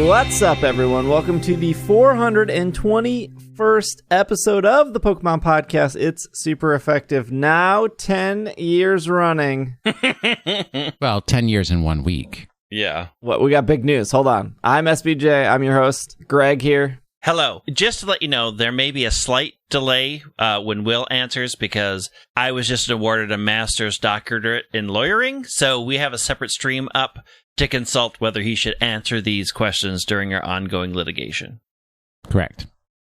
What's up, everyone? Welcome to the 421st episode of the Pokemon Podcast. It's super effective now, 10 years running. Well, 10 years in 1 week. Yeah. What, we got big news. Hold on. I'm SBJ. I'm your host, Greg here. Hello. Just to let you know, there may be a slight delay when Will answers because I was just awarded a master's doctorate in lawyering, so we have a separate stream up to consult whether he should answer these questions during our ongoing litigation. Correct.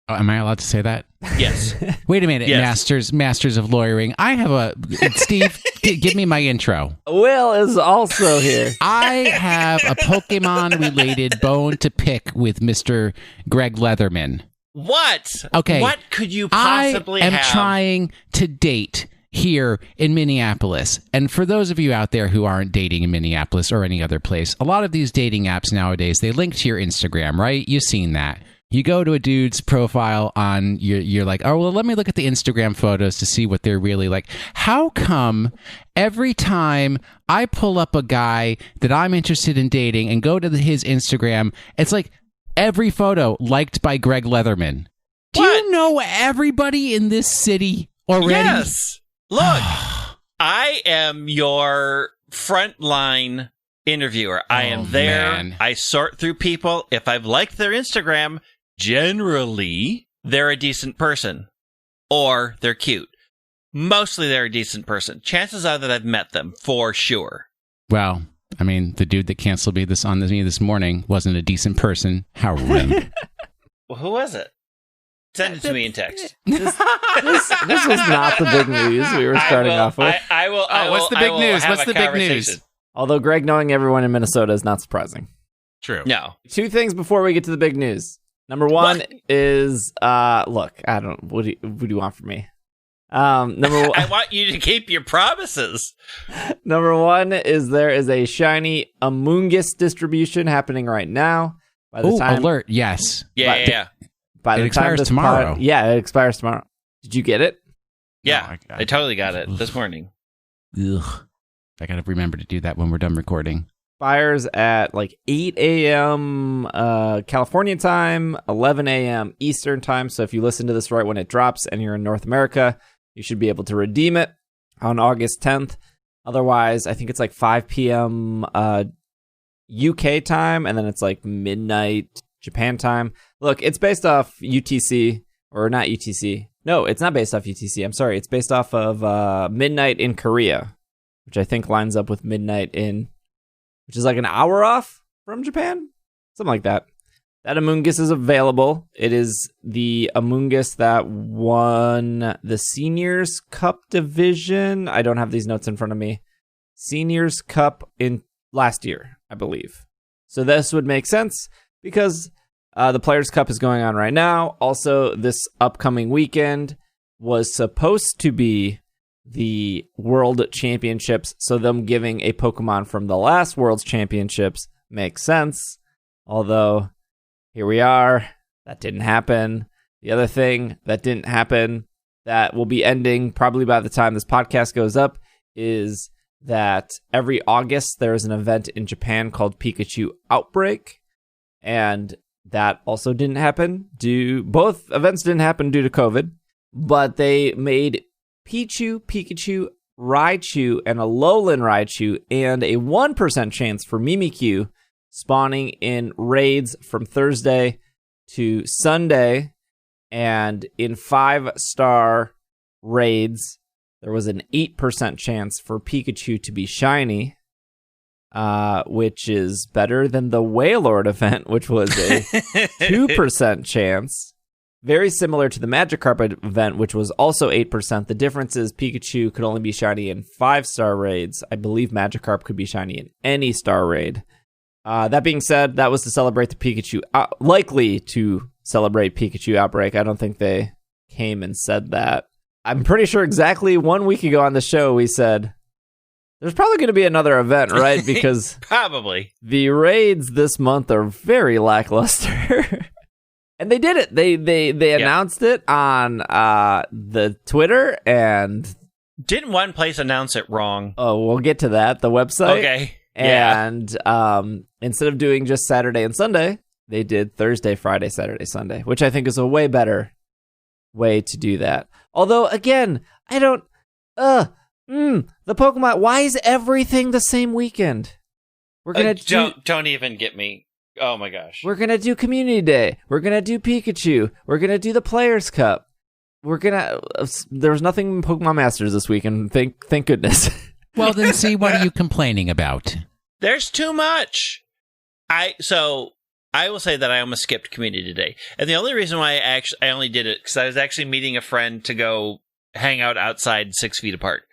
Oh, am I allowed to say that? Yes. Wait a minute, Yes. Masters of Lawyering. I have a... Steve, give me my intro. Will is also here. I have a Pokemon-related bone to pick with Mr. Greg Leatherman. What? Okay. What could you possibly have? I am trying to date here in Minneapolis. And for those of you out there who aren't dating in Minneapolis or any other place, a lot of these dating apps nowadays, they link to your Instagram, right? You've seen that. You go to a dude's profile on, you're like, oh, well, let me look at the Instagram photos to see what they're really like. How come every time I pull up a guy that I'm interested in dating and go to his Instagram, it's like every photo liked by Greg Leatherman? Do you know everybody in this city already? Yes. Look, I am your frontline interviewer. I am there. Man. I sort through people. If I've liked their Instagram, generally, they're a decent person. Or they're cute. Mostly they're a decent person. Chances are that I've met them, for sure. Well, I mean, the dude that canceled me this morning wasn't a decent person. How rude. Well, who was it? Send it to me in text. This was not the big news we were starting off with. I will. what's the big news? What's the big news? Although Greg knowing everyone in Minnesota is not surprising. True. No. Two things before we get to the big news. Number one is, look, I don't, what do you want from me? Number one, I want you to keep your promises. Number one is there is a shiny Amoonguss distribution happening right now. By the time, alert, yes. Yeah. By the It expires time tomorrow. It expires tomorrow. Did you get it? Yeah, No, I totally got it this morning. Ugh. I gotta remember to do that when we're done recording. Expires at like 8 a.m. California time, 11 a.m. Eastern time. So if you listen to this right when it drops and you're in North America, you should be able to redeem it on August 10th. Otherwise, I think it's like 5 p.m. UK time, and then it's like midnight Japan time. Look, it's based off UTC, or not UTC. No, it's not based off UTC. I'm sorry. It's based off of midnight in Korea, which I think lines up with midnight which is like an hour off from Japan. Something like that. That Amoonguss is available. It is the Amoonguss that won the Seniors Cup division. I don't have these notes in front of me. Seniors Cup in last year, I believe. So this would make sense because the Players Cup is going on right now. Also, this upcoming weekend was supposed to be the World Championships, so them giving a Pokemon from the last World Championships makes sense. Although, here we are. That didn't happen. The other thing that didn't happen that will be ending probably by the time this podcast goes up is that every August there is an event in Japan called Pikachu Outbreak, and that also didn't happen. Both events didn't happen due to COVID, but they made Pichu, Pikachu, Raichu, and a Alolan Raichu, and a 1% chance for Mimikyu spawning in raids from Thursday to Sunday. And in 5-star raids, there was an 8% chance for Pikachu to be shiny, which is better than the Wailord event, which was a 2% chance. Very similar to the Magikarp event, which was also 8%. The difference is Pikachu could only be shiny in 5-star raids. I believe Magikarp could be shiny in any star raid. That being said, that was to celebrate the Pikachu, likely to celebrate Pikachu Outbreak. I don't think they came and said that. I'm pretty sure exactly 1 week ago on the show, we said, there's probably going to be another event, right? Because probably the raids this month are very lackluster. And they did it. They announced it on the Twitter, and didn't one place announce it wrong? Oh, we'll get to that. The website. Okay. And instead of doing just Saturday and Sunday, they did Thursday, Friday, Saturday, Sunday, which I think is a way better way to do that. Although, again, I don't... the Pokemon... Why is everything the same weekend? We're gonna don't even get me. Oh my gosh. We're gonna do Community Day. We're gonna do Pikachu. We're gonna do the Players' Cup. There's nothing in Pokemon Masters this weekend. Thank goodness. Well, then see, what are you complaining about? There's too much. I will say that I almost skipped Community Day. And the only reason why I only did it, because I was actually meeting a friend to go hang out outside 6 feet apart.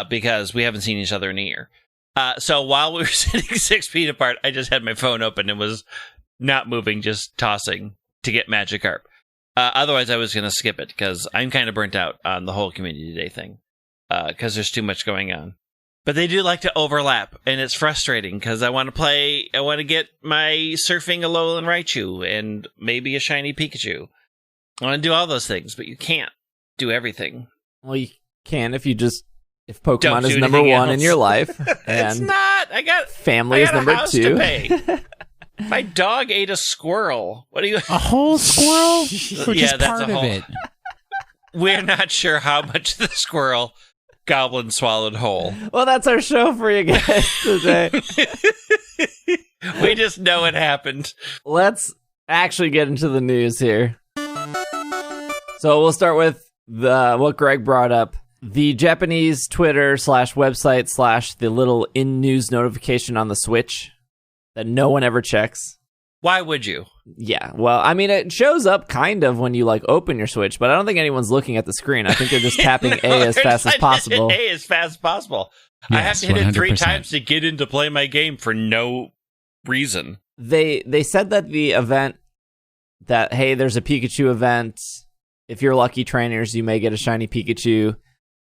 Because we haven't seen each other in a year. So while we were sitting 6 feet apart, I just had my phone open and was not moving, just tossing to get Magikarp. Otherwise, I was going to skip it because I'm kind of burnt out on the whole Community Day thing because there's too much going on. But they do like to overlap, and it's frustrating because I want to get my surfing Alolan Raichu and maybe a shiny Pikachu. I want to do all those things, but you can't do everything. Well, you can if Pokemon is number one in your life. And it's not. family is number two. My dog ate a squirrel. What do you? A whole squirrel? Or just that's part of it? We're not sure how much of the squirrel Goblin swallowed whole. Well, that's our show for you guys today. We just know it happened. Let's actually get into the news here. So we'll start with what Greg brought up. The Japanese Twitter /website / the little in-news notification on the Switch that no one ever checks. Why would you? Yeah, well, I mean, it shows up kind of when you, open your Switch, but I don't think anyone's looking at the screen. I think they're just tapping A as fast as possible. A as fast as possible. Yes, I have to hit it 3 100%. times to get in to play my game for no reason. They said that the event, that, hey, there's a Pikachu event. If you're lucky trainers, you may get a shiny Pikachu.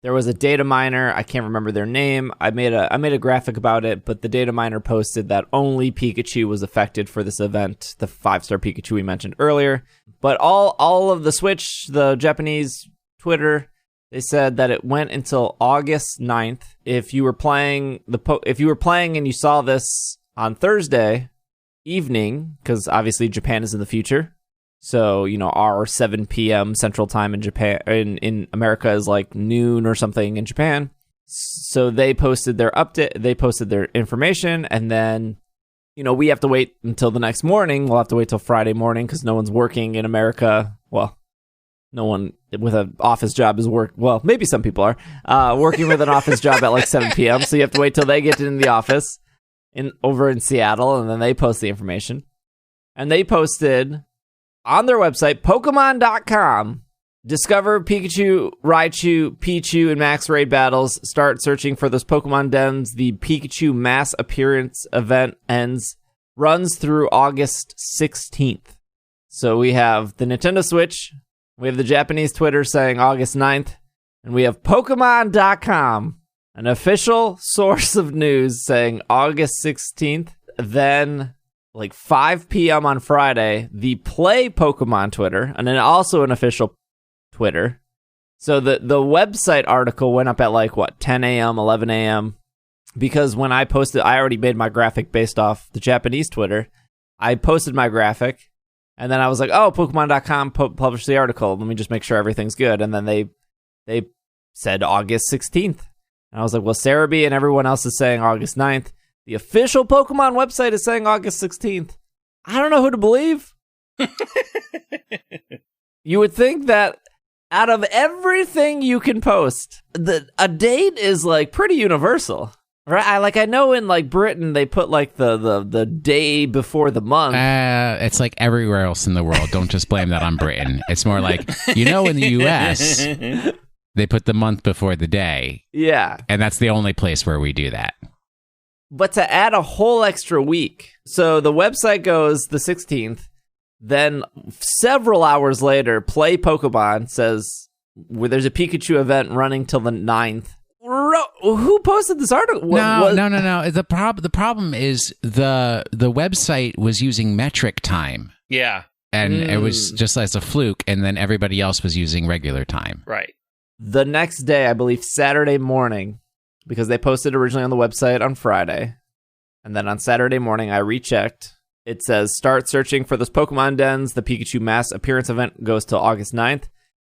There was a data miner. I can't remember their name. I made a graphic about it, but the data miner posted that only Pikachu was affected for this event, the 5-star Pikachu we mentioned earlier. But all of the Switch, the Japanese Twitter, they said that it went until August 9th. If you were playing and you saw this on Thursday evening, because obviously Japan is in the future. So, our 7 p.m. Central Time in Japan, in America is like noon or something in Japan. So they posted their update, they posted their information, and then, we have to wait until the next morning. We'll have to wait till Friday morning because no one's working in America. Well, no one with an office job is well, maybe some people are working with an office job at 7 p.m. So you have to wait till they get in the office over in Seattle, and then they post the information. And they posted on their website, Pokemon.com, discover Pikachu, Raichu, Pichu, and Max Raid battles. Start searching for those Pokemon dens. The Pikachu Mass Appearance event runs through August 16th. So we have the Nintendo Switch, we have the Japanese Twitter saying August 9th, and we have Pokemon.com, an official source of news saying August 16th. Then 5 p.m. on Friday, the Play Pokemon Twitter, and then also an official Twitter. So the website article went up at 10 a.m., 11 a.m. Because when I posted, I already made my graphic based off the Japanese Twitter. I posted my graphic, and then I was like, oh, Pokemon.com published the article. Let me just make sure everything's good. And then they said August 16th. And I was like, well, Cerebi and everyone else is saying August 9th. The official Pokemon website is saying August 16th. I don't know who to believe. You would think that out of everything you can post, a date is pretty universal, right? I know in Britain they put the day before the month. It's like everywhere else in the world. Don't just blame that on Britain. It's more like, in the U.S., they put the month before the day. Yeah. And that's the only place where we do that. But to add a whole extra week, so the website goes the 16th, then several hours later, Play Pokemon says there's a Pikachu event running till the 9th. Who posted this article? No. The problem is the website was using metric time. Yeah. And it was just as a fluke, and then everybody else was using regular time. Right. The next day, I believe Saturday morning, because they posted originally on the website on Friday. And then on Saturday morning, I rechecked. It says, start searching for those Pokemon dens. The Pikachu mass appearance event goes till August 9th.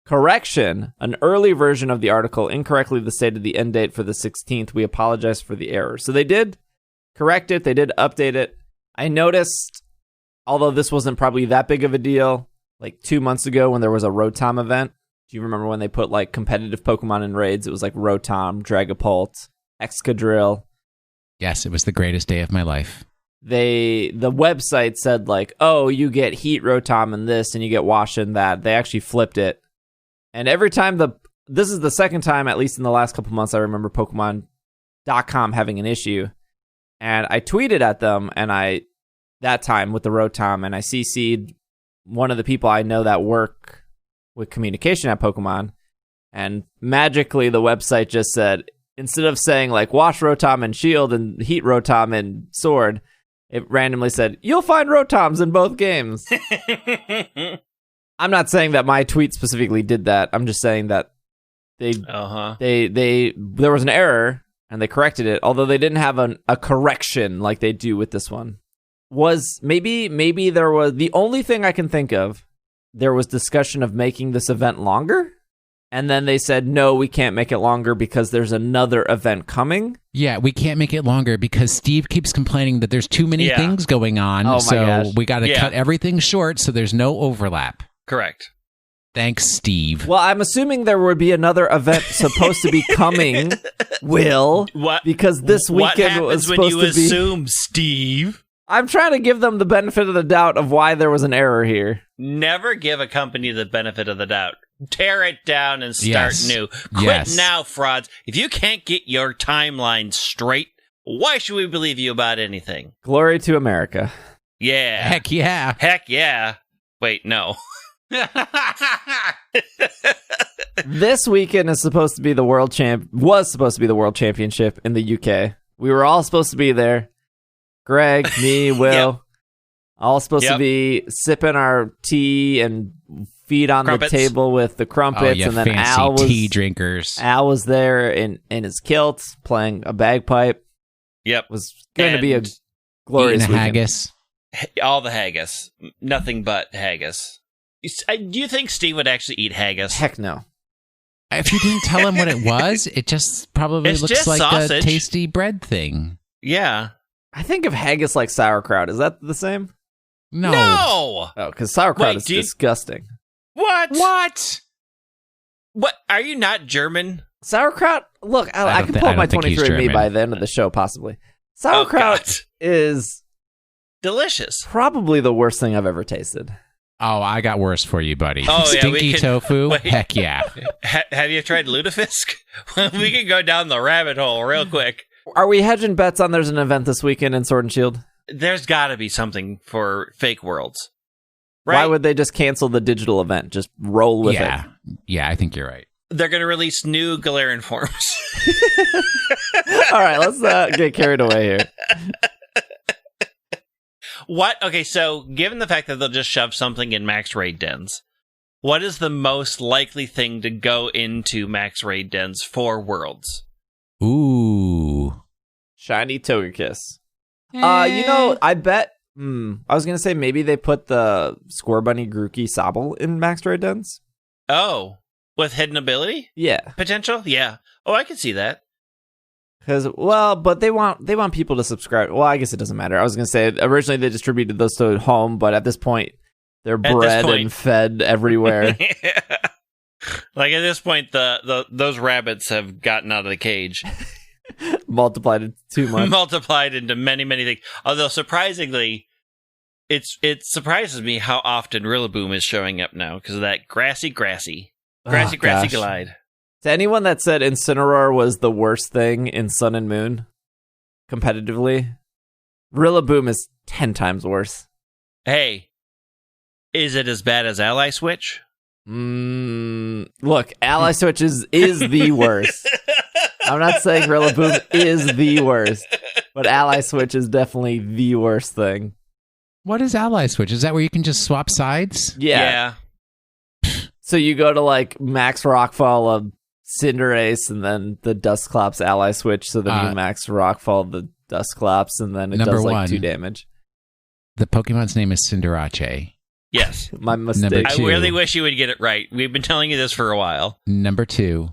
Correction, an early version of the article incorrectly stated the end date for the 16th. We apologize for the error. So they did correct it. They did update it. I noticed, although this wasn't probably that big of a deal, like 2 months ago when there was a Rotom event. Do you remember when they put like competitive Pokemon in raids? It was like Rotom, Dragapult, Excadrill. Yes, it was the greatest day of my life. The website said like, oh, you get Heat Rotom in this and you get Wash in that. They actually flipped it. And every time this is the second time, at least in the last couple months, I remember Pokemon.com having an issue. And I tweeted at them that time with the Rotom, and I CC'd one of the people I know that work with communication at Pokemon. And magically the website just said, instead of saying like Wash Rotom and Shield and Heat Rotom and Sword, it randomly said, you'll find Rotoms in both games. I'm not saying that my tweet specifically did that. I'm just saying that there was an error and they corrected it, although they didn't have a correction like they do with this one. Was maybe there was, the only thing I can think of, there was discussion of making this event longer. And then they said, no, we can't make it longer because there's another event coming. Yeah, we can't make it longer because Steve keeps complaining that there's too many things going on. Oh my so gosh. we got to cut everything short so there's no overlap. Correct. Thanks, Steve. Well, I'm assuming there would be another event supposed to be coming, Will. What? Because this weekend was supposed to be... What happens when you assume, Steve? I'm trying to give them the benefit of the doubt of why there was an error here. Never give a company the benefit of the doubt. Tear it down and start new. Quit now, frauds. If you can't get your timeline straight, why should we believe you about anything? Glory to America. Yeah. Heck yeah. Heck yeah. Wait, no. This weekend is supposed to be the world championship in the UK. We were all supposed to be there. Greg, me, Will, all supposed to be sipping our tea and feet on the table with the crumpets, and then fancy Al was tea drinkers. Al was there in his kilt playing a bagpipe. Yep, it was going to be a glorious weekend. Haggis. All the haggis, nothing but haggis. Do you think Steve would actually eat haggis? Heck no. If you didn't tell him what it was, it just probably looks just like sausage. a tasty bread thing. Yeah. I think of haggis like sauerkraut. Is that the same? No. Oh, because sauerkraut is disgusting. What? What? Are you not German? Sauerkraut? Look, I can pull up my 23andMe by the end of the show, possibly. Sauerkraut is delicious. Probably the worst thing I've ever tasted. Oh, I got worse for you, buddy. Oh, Stinky tofu? Wait. Heck yeah. Have you tried lutefisk? We can go down the rabbit hole real quick. Are we hedging bets on there's an event this weekend in Sword and Shield? There's got to be something for Fake Worlds. Right? Why would they just cancel the digital event? Just roll with it. Yeah, I think you're right. They're going to release new Galarian forms. All right, let's get carried away here. What? Okay, so given the fact that they'll just shove something in max raid dens, what is the most likely thing to go into max raid dens for Worlds? Ooh. Shiny Togekiss. I bet... I was going to say maybe they put the Scorbunny Grookey Sobble in max raid dens. Oh, with hidden ability? Yeah. Potential? Yeah. Oh, I can see that. Because, but they want people to subscribe. Well, I guess it doesn't matter. I was going to say, originally they distributed those to home, but at this point, they're bred and fed everywhere. Like, at this point, those rabbits have gotten out of the cage. Multiplied it too much. Multiplied into many, many things. Although, surprisingly, it surprises me how often Rillaboom is showing up now, because of that grassy glide. To anyone that said Incineroar was the worst thing in Sun and Moon, competitively, Rillaboom is 10 times worse. Hey, is it as bad as Ally Switch? Look, Ally Switch is the worst. I'm not saying Rillaboom is the worst, but Ally Switch is definitely the worst thing. What is Ally Switch? Is that where you can just swap sides? Yeah. So you go to like Max Rockfall of Cinderace, and then the Dusclops Ally Switch, so then you Max Rockfall the Dusclops, and then it does like 2 damage. The Pokemon's name is Cinderace. Yes. My mistake. Number I two. really wish you would get it right. We've been telling you this for a while. Number 2,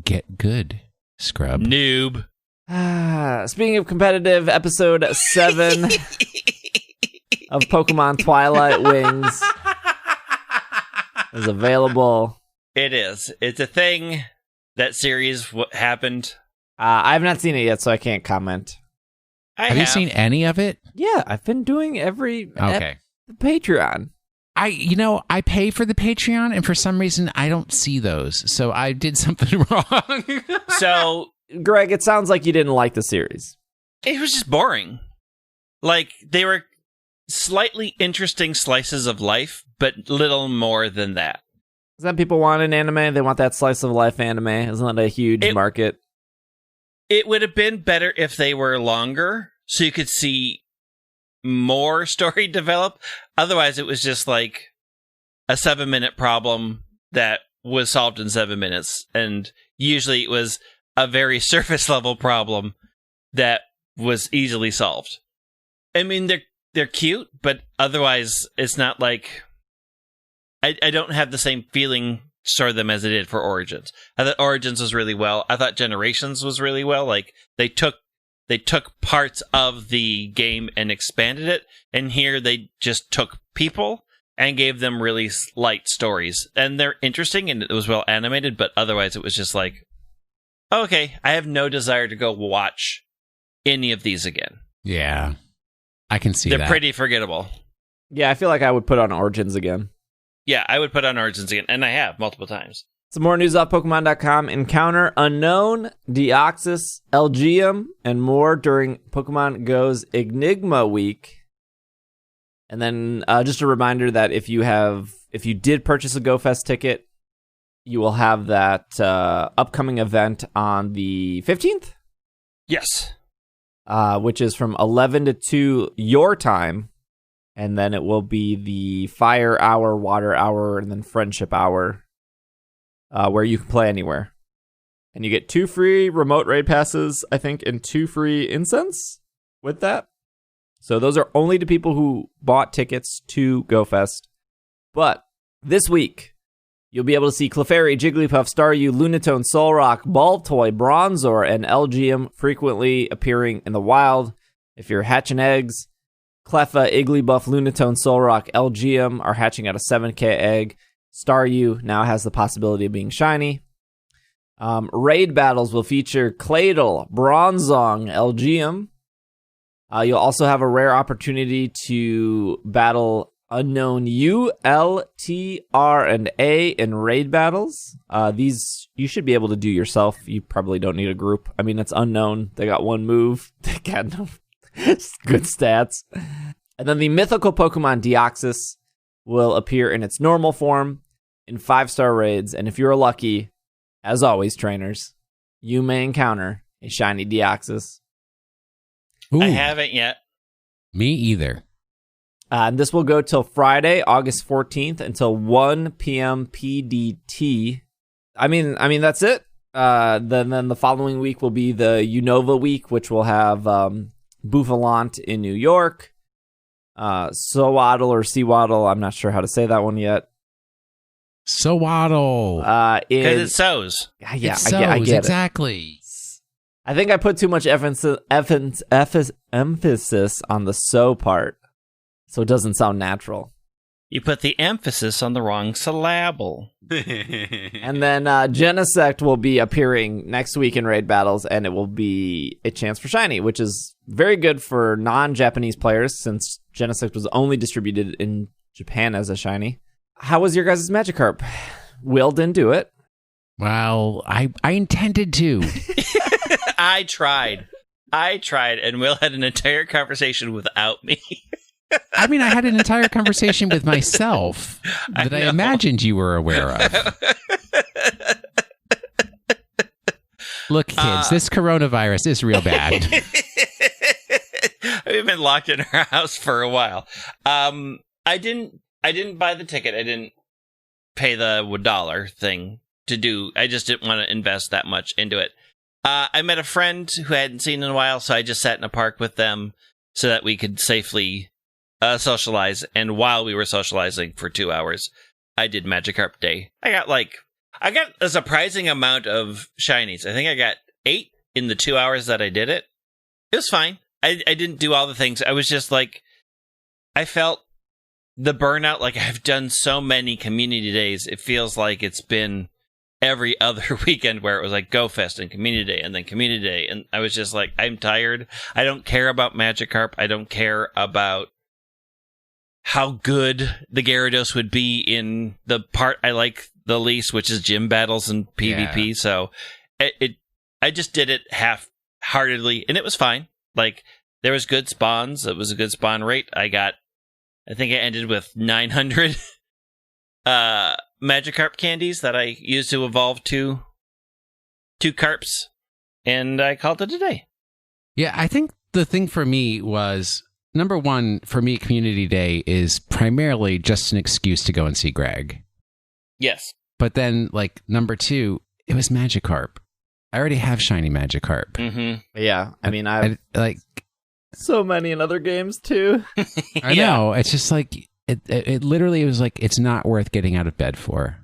get good, scrub. Noob. Speaking of competitive, episode 7 of Pokemon Twilight Wings is available. It is. It's a thing. That series happened. I have not seen it yet, so I can't comment. Have you seen any of it? Yeah, I've been doing every Okay. the Patreon. I pay for the Patreon, and for some reason, I don't see those. So I did something wrong. So, Greg, it sounds like you didn't like the series. it was just boring. Like, they were slightly interesting slices of life, but little more than that. Is that people want an anime? They want that slice of life anime. Isn't that a huge market? It would have been better if they were longer, so you could see more story develop. Otherwise, it was just like a 7-minute problem that was solved in 7 minutes. And usually it was a very surface level problem that was easily solved. I mean, they're cute, but otherwise it's not like... I don't have the same feeling for them as I did for Origins. I thought Origins was really well. I thought Generations was really well. Like, they took parts of the game and expanded it, and here they just took people and gave them really light stories. And they're interesting, and it was well animated, but otherwise it was just like, okay, I have no desire to go watch any of these again. Yeah, I can see They're that. pretty forgettable. Yeah, I feel like I would put on Origins again. Yeah, I would put on Origins again, and I have multiple times. Some more news off Pokemon.com. Encounter Unknown, Deoxys, Elgium, and more during Pokemon Go's Enigma Week. And then just a reminder that if you did purchase a GoFest ticket, you will have that upcoming event on the 15th? Yes. Which is from 11 to 2 your time. And then it will be the Fire Hour, Water Hour, and then Friendship Hour, where you can play anywhere. And you get 2 free remote raid passes, I think, and 2 free incense with that. So those are only to people who bought tickets to GoFest. But this week, you'll be able to see Clefairy, Jigglypuff, Staryu, Lunatone, Solrock, Baltoy, Bronzor, and Elgium frequently appearing in the wild. If you're hatching eggs, Cleffa, Igglybuff, Lunatone, Solrock, Elgium are hatching out a 7K egg. Staryu now has the possibility of being shiny. Raid battles will feature Claydol, Bronzong, Elgium. You'll also have a rare opportunity to battle unknown U, L, T, R, and A in raid battles. These you should be able to do yourself. You probably don't need a group. I mean, it's unknown. They got one move. They got no good stats. And then the mythical Pokemon Deoxys will appear in its normal form in 5-star raids. And if you're lucky, as always, trainers, you may encounter a shiny Deoxys. Ooh, I haven't yet. me either. And this will go till Friday, August 14th until 1 p.m. PDT. I mean, that's it. Then the following week will be the Unova week, which will have Bouffalant in New York, Sowaddle or Seawaddle. I'm not sure how to say that one yet. Sowaddle. Because it sows. Yeah, I get exactly. it. I think I put too much emphasis on the so part, so it doesn't sound natural. You put the emphasis on the wrong syllable. And then Genesect will be appearing next week in raid battles, and it will be a chance for shiny, which is very good for non-Japanese players since Genesect was only distributed in Japan as a shiny. How was your guys' Magikarp? Will didn't do it. Well, I intended to. I tried, and Will had an entire conversation without me. I mean, I had an entire conversation with myself that I imagined you were aware of. Look, kids, this coronavirus is real bad. We've been locked in our house for a while. I didn't buy the ticket. I didn't pay the $1 thing to do. I just didn't want to invest that much into it. I met a friend who I hadn't seen in a while, so I just sat in a park with them so that we could safely socialize, and while we were socializing for 2 hours, I did Magikarp Day. I got a surprising amount of shinies. I think I got 8 in the 2 hours that I did it. It was fine. I didn't do all the things. I was just like, I felt the burnout. Like, I've done so many community days. It feels like it's been every other weekend where it was like Go Fest and Community Day and then Community Day. And I was just like, I'm tired. I don't care about Magikarp. I don't care about how good the Gyarados would be in the part I like the least, which is gym battles and PvP. Yeah. So I just did it half-heartedly, and it was fine. Like, there was good spawns. It was a good spawn rate. I think I ended with 900 Magikarp candies that I used to evolve to 2 Carps, and I called it a day. Yeah, I think the thing for me was, number one, for me, Community Day is primarily just an excuse to go and see Greg. Yes. But then, like, number 2, it was Magikarp. I already have shiny Magikarp. Mm-hmm. Yeah, I mean, I like so many in other games too. I know. It's just like it literally was like, it's not worth getting out of bed for.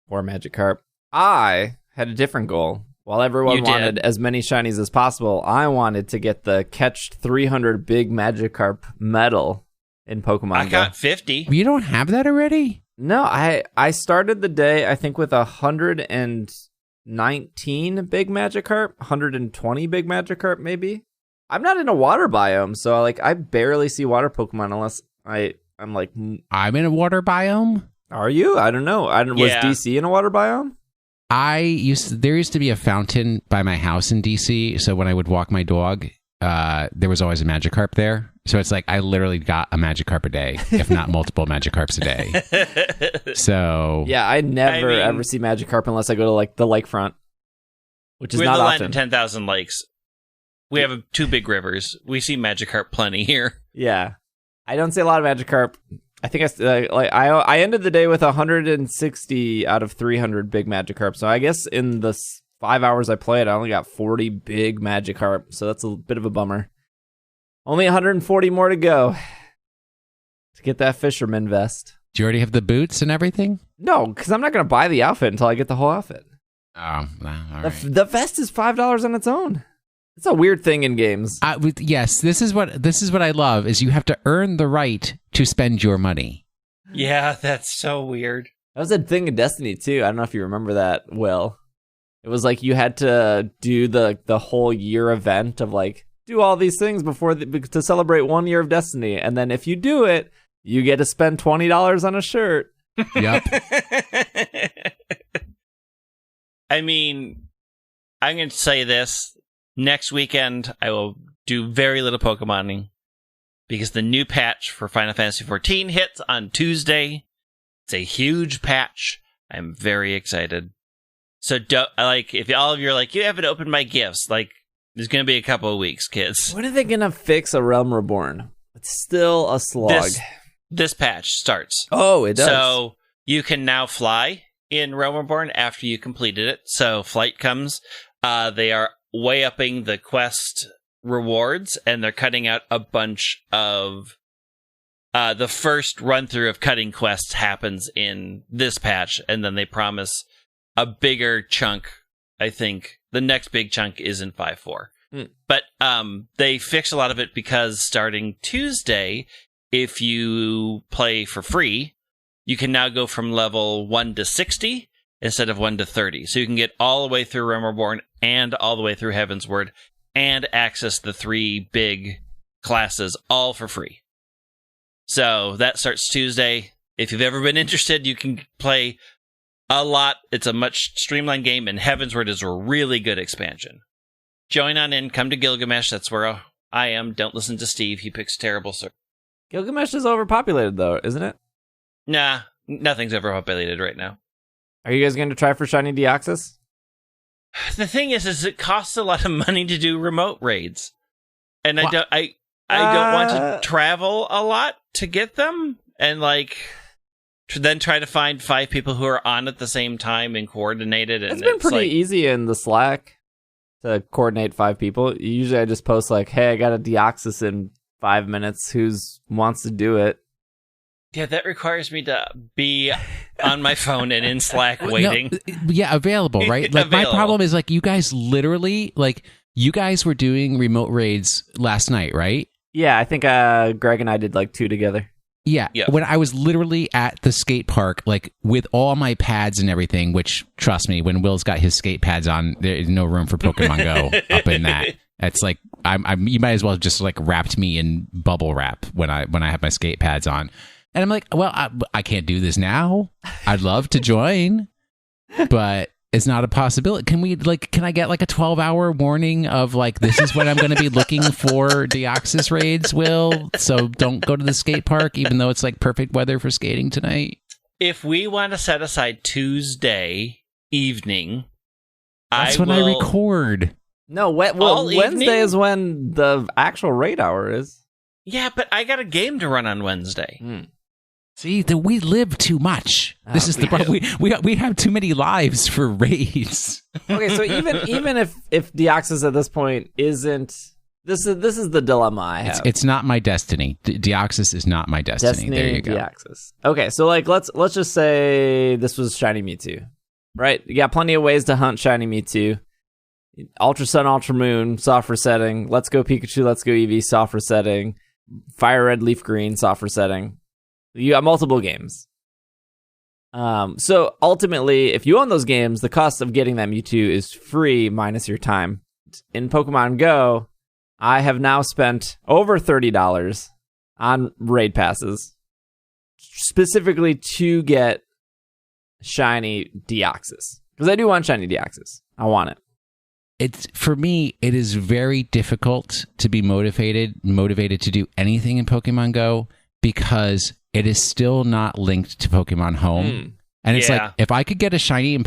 Or Magikarp. I had a different goal. While everyone wanted as many shinies as possible, I wanted to get the catch 300 big Magikarp medal in Pokemon I got 50. You don't have that already? No, I started the day, I think, with 119 big Magikarp, 120 big Magikarp, maybe. I'm not in a water biome, so like I barely see water Pokemon unless I'm like... I'm in a water biome? Are you? I don't know. Was DC in a water biome? There used to be a fountain by my house in DC, so when I would walk my dog, there was always a Magikarp there. So it's like I literally got a Magikarp a day, if not multiple Magikarps a day. So yeah, I ever see Magikarp unless I go to like the lakefront, which is not often. We're the land of 10,000 lakes. We have 2 big rivers. We see Magikarp plenty here. Yeah, I don't see a lot of Magikarp. I think I ended the day with 160 out of 300 big Magikarp. So I guess in the 5 hours I played, I only got 40 big Magikarp. So that's a bit of a bummer. Only 140 more to go to get that fisherman vest. Do you already have the boots and everything? No, because I'm not going to buy the outfit until I get the whole outfit. Oh, all right. The vest is $5 on its own. It's a weird thing in games. Yes, this is what I love, is you have to earn the right to spend your money. Yeah, that's so weird. That was a thing in Destiny, too. I don't know if you remember that, Will. It was like you had to do the whole year event of like, do all these things to celebrate 1 year of Destiny. And then if you do it, you get to spend $20 on a shirt. Yep. I mean, I'm going to say this. Next weekend, I will do very little Pokemoning because the new patch for Final Fantasy XIV hits on Tuesday. It's a huge patch. I'm very excited. So, if all of you are like, you haven't opened my gifts, like, there's going to be a couple of weeks, kids. When are they going to fix a Realm Reborn? It's still a slog. This patch starts. Oh, it does. So, you can now fly in Realm Reborn after you completed it. So, flight comes. They are way upping the quest rewards, and they're cutting out a bunch of... the first run-through of cutting quests happens in this patch, and then they promise a bigger chunk. I think the next big chunk is in 5.4. But they fixed a lot of it because starting Tuesday, if you play for free, you can now go from level 1 to 60 instead of 1 to 30. So you can get all the way through Realm Reborn and all the way through Heaven's Word and access the 3 big classes all for free. So that starts Tuesday. If you've ever been interested, you can play a lot. It's a much streamlined game, and Heaven's Word is a really good expansion. Join on in. Come to Gilgamesh. That's where I am. Don't listen to Steve. He picks terrible stuff. Gilgamesh is overpopulated, though, isn't it? Nah, nothing's overpopulated right now. Are you guys going to try for Shiny Deoxys? The thing is it costs a lot of money to do remote raids. And I don't want to travel a lot to get them, and then try to find 5 people who are on at the same time and coordinate it. And it's been pretty easy in the Slack to coordinate 5 people. Usually I just post like, hey, I got a Deoxys in 5 minutes. Who wants to do it? Yeah, that requires me to be on my phone and in Slack waiting. No, available, right? Like Available. my problem is like you guys literally you guys were doing remote raids last night, right? Yeah, I think Greg and I did like 2 together. Yeah. Yeah. When I was literally at the skate park, like with all my pads and everything, which trust me, when Will's got his skate pads on, there's no room for Pokemon Go up in that. It's like you might as well have just like wrapped me in bubble wrap when I have my skate pads on. And I'm like, well, I can't do this now. I'd love to join, but it's not a possibility. Can I get like a 12-hour warning of like, this is when I'm going to be looking for Deoxys raids, Will? So don't go to the skate park, even though it's like perfect weather for skating tonight. If we want to set aside Tuesday evening, That's when I record. No, All Wednesday evening? is when the actual raid hour is. Yeah, but I got a game to run on Wednesday. See, we live too much. This is the problem. We have too many lives for raids. Okay, so even if Deoxys at this point isn't, this is the dilemma I have. It's not my destiny. Deoxys is not my destiny. There you go. Deoxys. Okay, so like let's just say this was Shiny Mewtwo, right? You got plenty of ways to hunt Shiny Mewtwo. Ultra Sun, Ultra Moon, soft resetting. Let's Go Pikachu, Let's Go Eevee, soft resetting. Fire Red, Leaf Green, soft resetting. You got multiple games. So ultimately, if you own those games, the cost of getting that Mewtwo is free minus your time. In Pokemon Go, I have now spent over $30 on raid passes, specifically to get Shiny Deoxys. Because I do want Shiny Deoxys. I want it. For me, it is very difficult to be motivated to do anything in Pokemon Go because it is still not linked to Pokemon Home. And it's like, if I could get a shiny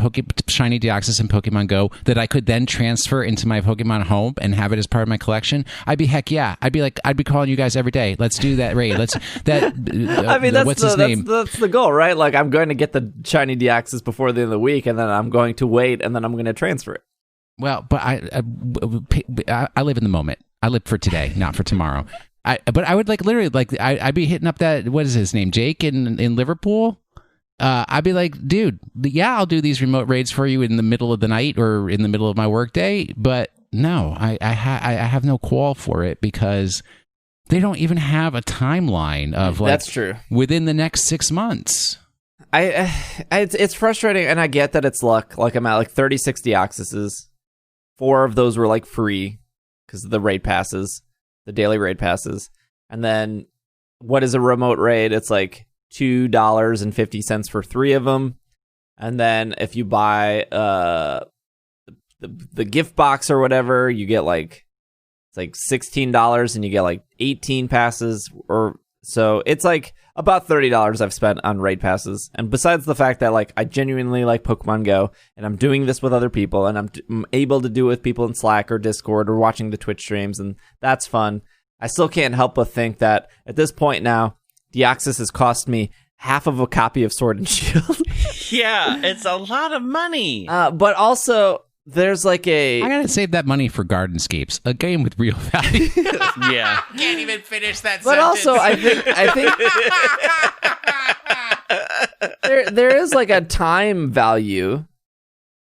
shiny Deoxys in Pokemon Go that I could then transfer into my Pokemon Home and have it as part of my collection, I'd be heck yeah. I'd be calling you guys every day. Let's do that raid. What's his name? That's the goal, right? Like, I'm going to get the shiny Deoxys before the end of the week, and then I'm going to wait, and then I'm going to transfer it. Well, but I live in the moment. I live for today, not for tomorrow. But I would like literally like I'd be hitting up that, what is his name, Jake in Liverpool. I'd be like, dude, yeah, I'll do these remote raids for you in the middle of the night or in the middle of my workday. But no, I have no qual for it because they don't even have a timeline of like, that's true, within the next 6 months. It's frustrating, and I get that it's luck. Like, I'm at like 36 Deoxyses. 4 of those were like free because of the raid passes, the daily raid passes. And then what is a remote raid? It's like $2.50 for 3 of them. And then if you buy the gift box or whatever, you get like, it's like $16 and you get like 18 passes, or so it's like about $30 I've spent on raid passes. And besides the fact that like I genuinely like Pokemon Go and I'm doing this with other people and I'm able to do it with people in Slack or Discord or watching the Twitch streams, and that's fun, I still can't help but think that at this point now, Deoxys has cost me half of a copy of Sword and Shield. Yeah, it's a lot of money. But also, there's like I gotta save that money for Gardenscapes, a game with real value. Yeah. Can't even finish that but sentence. also, I think there is like a time value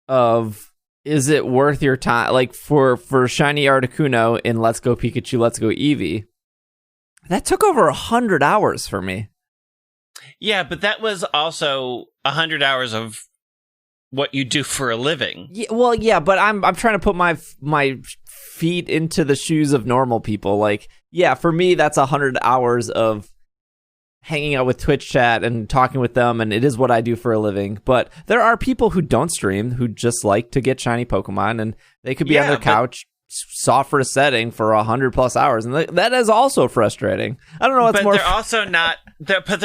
of, is it worth your time? Like for Shiny Articuno in Let's Go Pikachu, Let's Go Eevee, that took over 100 hours for me. Yeah, but that was also 100 hours of what you do for a living. Yeah, well, yeah, but I'm trying to put my feet into the shoes of normal people. Like, yeah, for me, that's 100 hours of hanging out with Twitch chat and talking with them, and it is what I do for a living. But there are people who don't stream who just like to get shiny Pokemon, and they could be on their couch, soft resetting for 100+ hours, and that is also frustrating. I don't know what's more. They're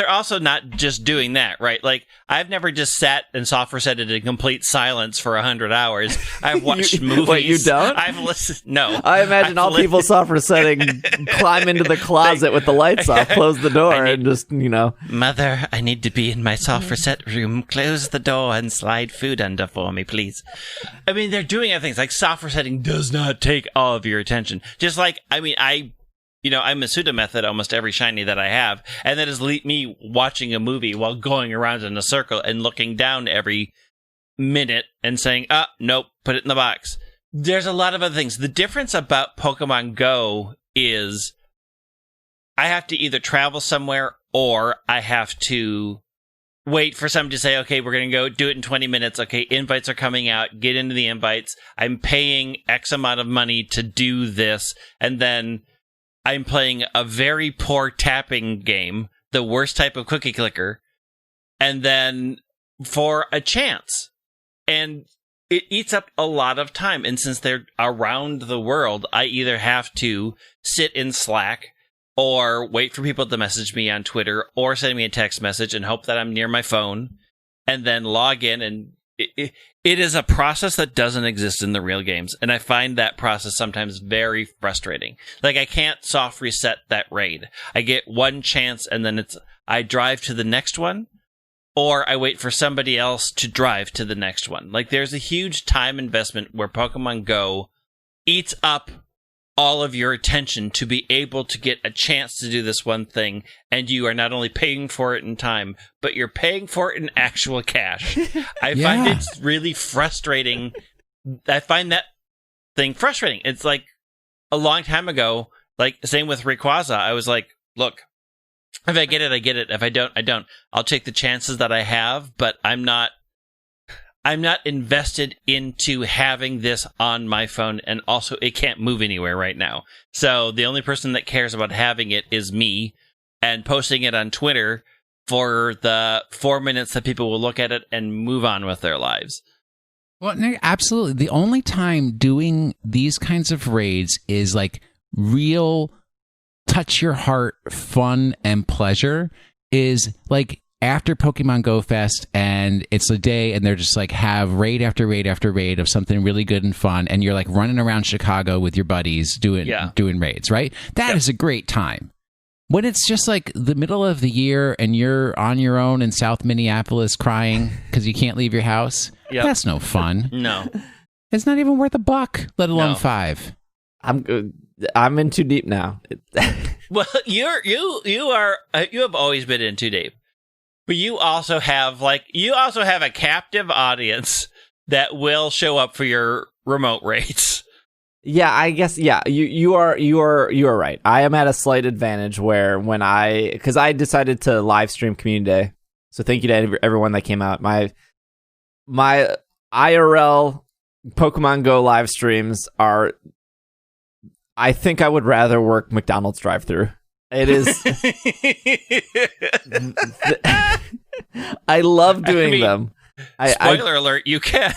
also not just doing that, right? Like, I've never just sat and soft resetted in complete silence for 100 hours. I've watched movies. Wait, you don't? I've listened. No, I imagine all people soft resetting climb into the closet with the lights off, close the door, and just, Mother, I need to be in my soft reset room. Close the door and slide food under for me, please. I mean, they're doing other things. Like, soft resetting does not take all of your attention. Just like, I mean, I'm a pseudo method almost every shiny that I have, and that is me watching a movie while going around in a circle and looking down every minute and saying, nope, put it in the box. There's a lot of other things. The difference about Pokemon Go is I have to either travel somewhere or I have to wait for somebody to say, okay, we're going to go do it in 20 minutes. Okay, invites are coming out. Get into the invites. I'm paying X amount of money to do this. And then I'm playing a very poor tapping game, the worst type of cookie clicker. And then for a chance. And it eats up a lot of time. And since they're around the world, I either have to sit in Slack or wait for people to message me on Twitter or send me a text message and hope that I'm near my phone and then log in. And it is a process that doesn't exist in the real games. And I find that process sometimes very frustrating. Like, I can't soft reset that raid. I get one chance and then I drive to the next one. Or I wait for somebody else to drive to the next one. Like, there's a huge time investment where Pokemon Go eats up all of your attention to be able to get a chance to do this one thing. And you are not only paying for it in time, but you're paying for it in actual cash. I find it really frustrating. I find that thing frustrating. It's like a long time ago, like, same with Rayquaza. I was like, look, if I get it, I get it. If I don't, I don't. I'll take the chances that I have, but I'm not invested into having this on my phone, and also it can't move anywhere right now. So the only person that cares about having it is me, and posting it on Twitter for the 4 minutes that people will look at it and move on with their lives. Well, no, absolutely. The only time doing these kinds of raids is like real touch your heart fun and pleasure is like after Pokemon Go Fest, and it's a day and they're just like have raid after raid after raid of something really good and fun, and you're like running around Chicago with your buddies doing raids, right? That is a great time. When it's just like the middle of the year and you're on your own in South Minneapolis crying because you can't leave your house, that's no fun. No. It's not even worth $1, let alone $5. I'm in too deep now. Well, you have always been in too deep, but you also have a captive audience that will show up for your remote raids. Yeah, I guess. Yeah, you are right. I am at a slight advantage where because I decided to live stream Community Day, so thank you to everyone that came out. My IRL Pokemon Go live streams are. I think I would rather work McDonald's drive-thru. It is. I love doing them. Spoiler alert, you can.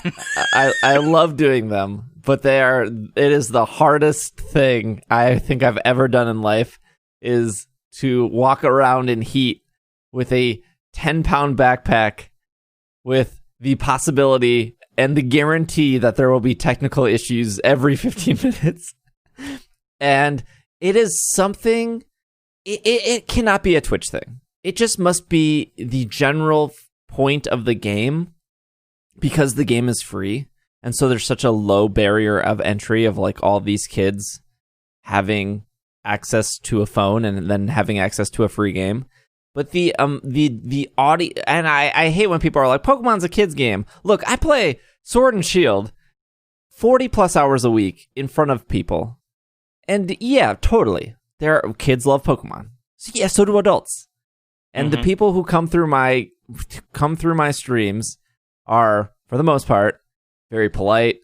I love doing them, but it is the hardest thing I think I've ever done in life is to walk around in heat with a 10-pound backpack with the possibility and the guarantee that there will be technical issues every 15 minutes. And it is something, it cannot be a Twitch thing. It just must be the general point of the game because the game is free. And so there's such a low barrier of entry of like all these kids having access to a phone and then having access to a free game. But the audio, and I hate when people are like, Pokemon's a kid's game. Look, I play Sword and Shield 40 plus hours a week in front of people. And yeah, totally. Kids love Pokemon. So yeah, so do adults. And the people who come through my streams are, for the most part, very polite.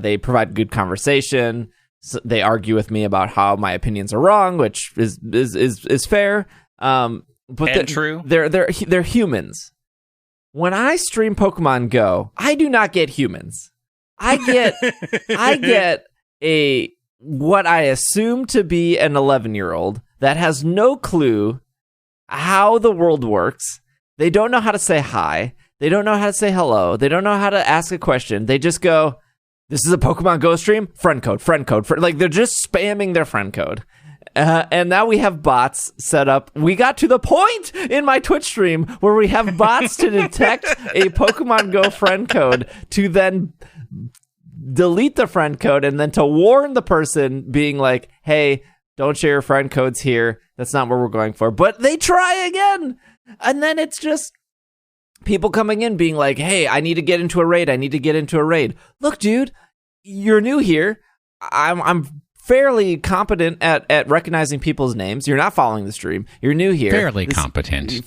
They provide good conversation. So they argue with me about how my opinions are wrong, which is fair. But true. They're humans. When I stream Pokemon Go, I do not get humans. I get what I assume to be an 11-year-old that has no clue how the world works. They don't know how to say hi. They don't know how to say hello. They don't know how to ask a question. They just go, this is a Pokemon Go stream? Friend code. Like, they're just spamming their friend code. And now we have bots set up. We got to the point in my Twitch stream where we have bots to detect a Pokemon Go friend code to then delete the friend code and then to warn the person being like, hey, Don't share your friend codes here. That's not what we're going for. But they try again. And then it's just people coming in being like, hey, I need to get into a raid. Look, dude, you're new here. I'm fairly competent at recognizing people's names. You're not following the stream. You're new here. Competent.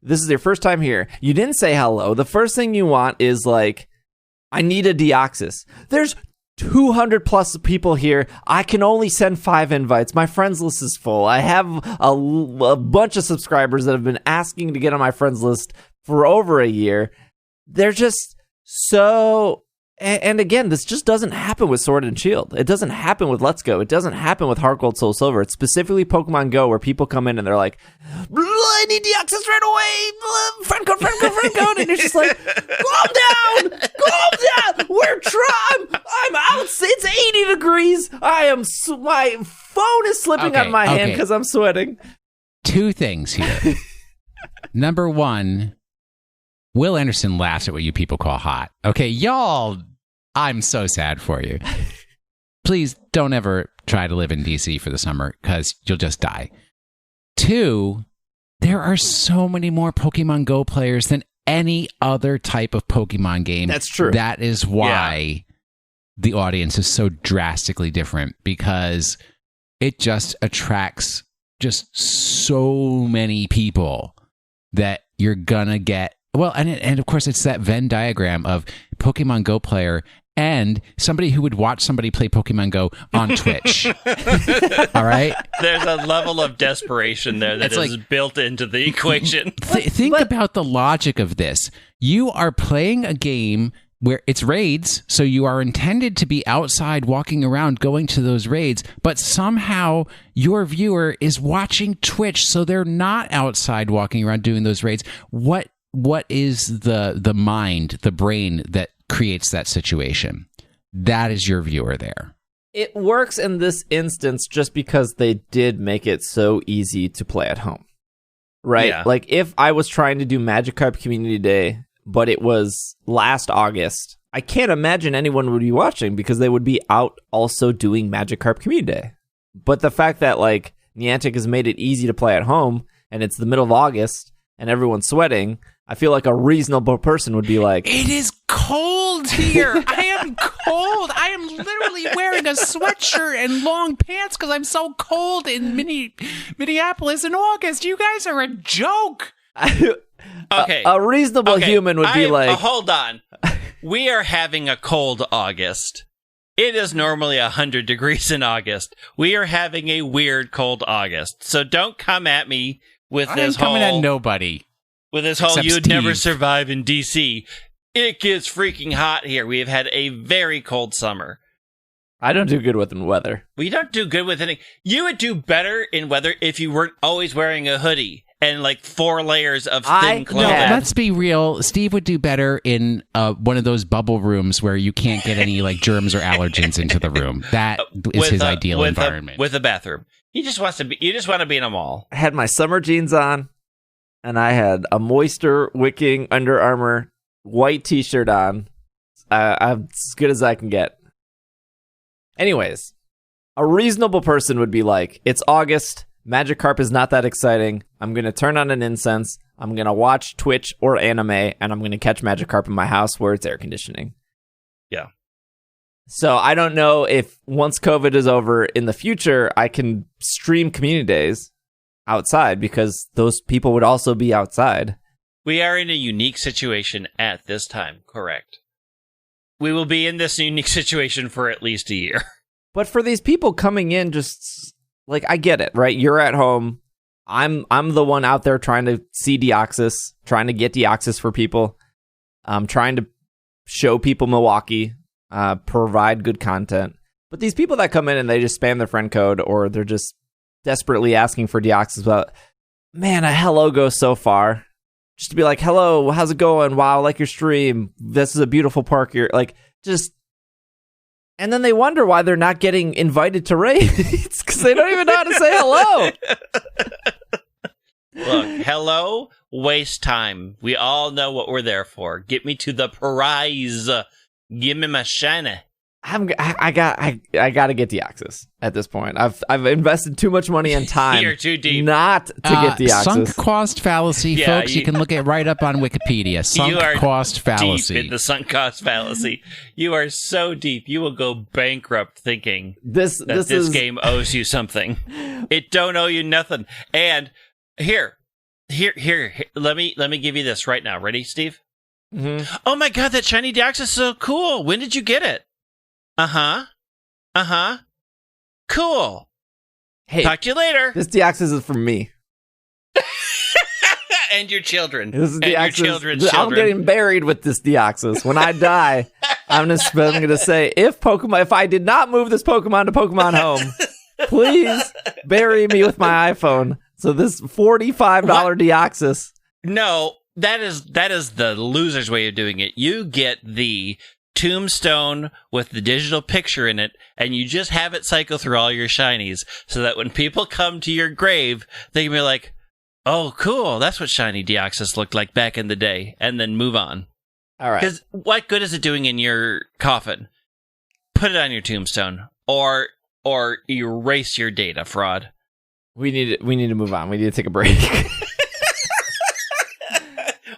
This is your first time here. You didn't say hello. The first thing you want is like, I need a Deoxys. There's 200 plus people here. I can only send 5 invites. My friends list is full. I have a bunch of subscribers that have been asking to get on my friends list for over a year. They're just so... And again, this just doesn't happen with Sword and Shield. It doesn't happen with Let's Go. It doesn't happen with Heart Gold, Soul Silver. It's specifically Pokemon Go where people come in and they're like, I need Deoxys right away. Friend code. And you're just like, calm down. We're trying. I'm out. It's 80 degrees. My phone is slipping out of my hand because I'm sweating. 2 things here. Number 1, Will Anderson laughs at what you people call hot. Okay, y'all, I'm so sad for you. Please don't ever try to live in DC for the summer because you'll just die. 2, there are so many more Pokemon Go players than any other type of Pokemon game. That's true. That is why the audience is so drastically different, because it just attracts just so many people that you're gonna get. Well, and of course, it's that Venn diagram of Pokemon Go player and somebody who would watch somebody play Pokemon Go on Twitch. All right? There's a level of desperation there that is built into the equation. Think about the logic of this. You are playing a game where it's raids, so you are intended to be outside walking around going to those raids, but somehow your viewer is watching Twitch, so they're not outside walking around doing those raids. What is the mind, the brain that creates that situation? That is your viewer there. It works in this instance just because they did make it so easy to play at home, right? Yeah. Like if I was trying to do Magikarp Community Day, but it was last August, I can't imagine anyone would be watching because they would be out also doing Magikarp Community Day. But the fact that like Niantic has made it easy to play at home and it's the middle of August and everyone's sweating, I feel like a reasonable person would be like, it is cold here. I am cold. I am literally wearing a sweatshirt and long pants because I'm so cold in Minneapolis in August. You guys are a joke. Okay. A reasonable human would be like, hold on. We are having a cold August. It is normally 100 degrees in August. We are having a weird cold August. So don't come at me with this whole... I'm coming at nobody. With this whole, you'd Steve. never survive in DC. It gets freaking hot here. We have had a very cold summer. I don't do good with the weather. We don't do good with anything. You would do better in weather if you weren't always wearing a hoodie and like 4 layers of thin clothing. No, let's be real. Steve would do better in one of those bubble rooms where you can't get any like germs or allergens into the room. That is his ideal environment. With a bathroom. You just want to be in a mall. I had my summer jeans on, and I had a moisture wicking Under Armour white t-shirt on. I'm as good as I can get. Anyways, a reasonable person would be like, it's August, Magikarp is not that exciting, I'm going to turn on an incense, I'm going to watch Twitch or anime, and I'm going to catch Magikarp in my house where it's air conditioning. Yeah. So I don't know if once COVID is over in the future, I can stream community days outside because those people would also be outside. We are in a unique situation at this time, correct? We will be in this unique situation for at least a year. But for these people coming in, just like, I get it, right? You're at home. I'm the one out there trying to see Deoxys, trying to get Deoxys for people. I'm trying to show people Milwaukee, provide good content. But these people that come in and they just spam their friend code, or they're just desperately asking for Deoxys, but man, a hello goes so far. Just to be like, hello, how's it going? Wow, I like your stream. This is a beautiful park. You're like, just... And then they wonder why they're not getting invited to raids because they don't even know how to say hello. Look, hello, waste time. We all know what we're there for. Get me to the prize. Give me my shiny. I got to get Deoxys at this point. I've invested too much money and time. You're too deep. Not to get Deoxys. Sunk cost fallacy, folks. You can look it right up on Wikipedia. Sunk cost fallacy. Deep in the sunk cost fallacy. You are so deep. You will go bankrupt thinking this game owes you something. It don't owe you nothing. And here. Let me give you this right now. Ready, Steve? Mm-hmm. Oh my God, that shiny Deoxys is so cool. When did you get it? Cool. Hey, talk to you later. This Deoxys is for me. And your children. This is and your children's I'm children. getting buried with this Deoxys. When I die, I'm gonna say, if I did not move this Pokemon to Pokemon Home, please bury me with my iPhone. So this $45 Deoxys. No, that is the loser's way of doing it. You get the tombstone with the digital picture in it, and you just have it cycle through all your shinies, so that when people come to your grave, they can be like, "Oh, cool! That's what shiny Deoxys looked like back in the day," and then move on. All right. Because what good is it doing in your coffin? Put it on your tombstone, or erase your data, fraud. We need to move on. We need to take a break.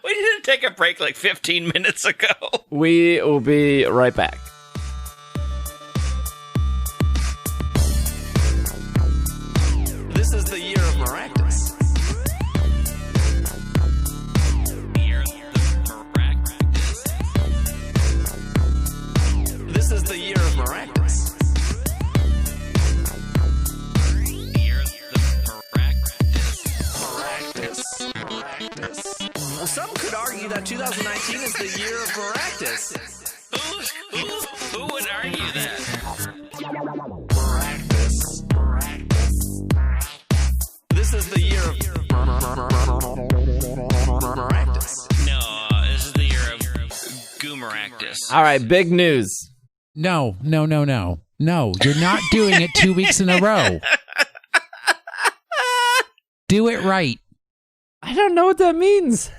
We need to take a break like 15 minutes ago. We will be right back. This is the year of Maractus. This is the year of Maractus. Well, some could argue that 2019 is the year of Maractus. Who would argue that? This is the year of Maractus. No, this is the year of Goomeractus. All right, big news. No. No, you're not doing it 2 weeks in a row. Do it right. I don't know what that means.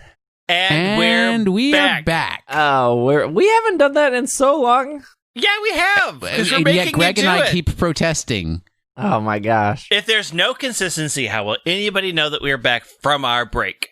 And we back. are back. Oh, we haven't done that in so long. Yeah, we have. Because we're And making yet Greg you do and I it. keep protesting. Oh my gosh. If there's no consistency, how will anybody know that we are back from our break?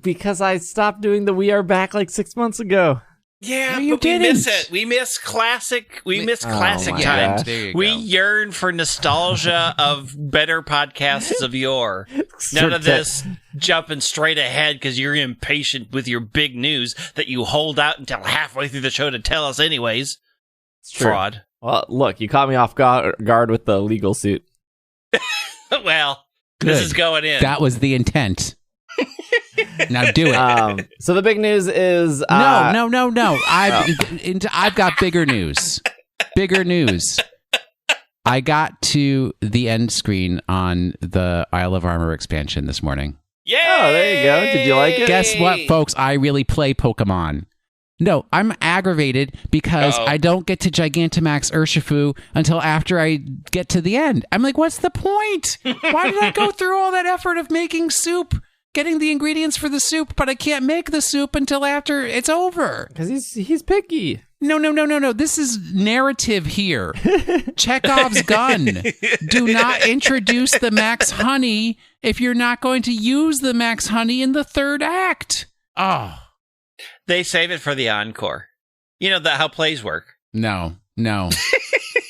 Because I stopped doing the We Are Back like 6 months ago. Yeah, No, you but we miss didn't. it. We miss classic. We miss Oh classic my times. gosh. There you We go. yearn for nostalgia of better podcasts of yore. None of this jumping straight ahead because you're impatient with your big news that you hold out until halfway through the show to tell us anyways. It's true. Fraud. Well, look, you caught me off guard with the legal suit. Well, Good. this is going in. That was the intent. Now do it. So the big news is... No. I've got bigger news. Bigger news. I got to the end screen on the Isle of Armor expansion this morning. Yay! Oh, there you go. Did you like it? Guess what, folks? I really play Pokemon. No, I'm aggravated because I don't get to Gigantamax Urshifu until after I get to the end. I'm like, what's the point? Why did I go through all that effort of making soup, getting the ingredients for the soup, but I can't make the soup until after it's over? Because he's picky. No. This is narrative here. Chekhov's gun. Do not introduce the Max Honey if you're not going to use the Max Honey in the third act. Oh. They save it for the encore. You know how plays work. No. All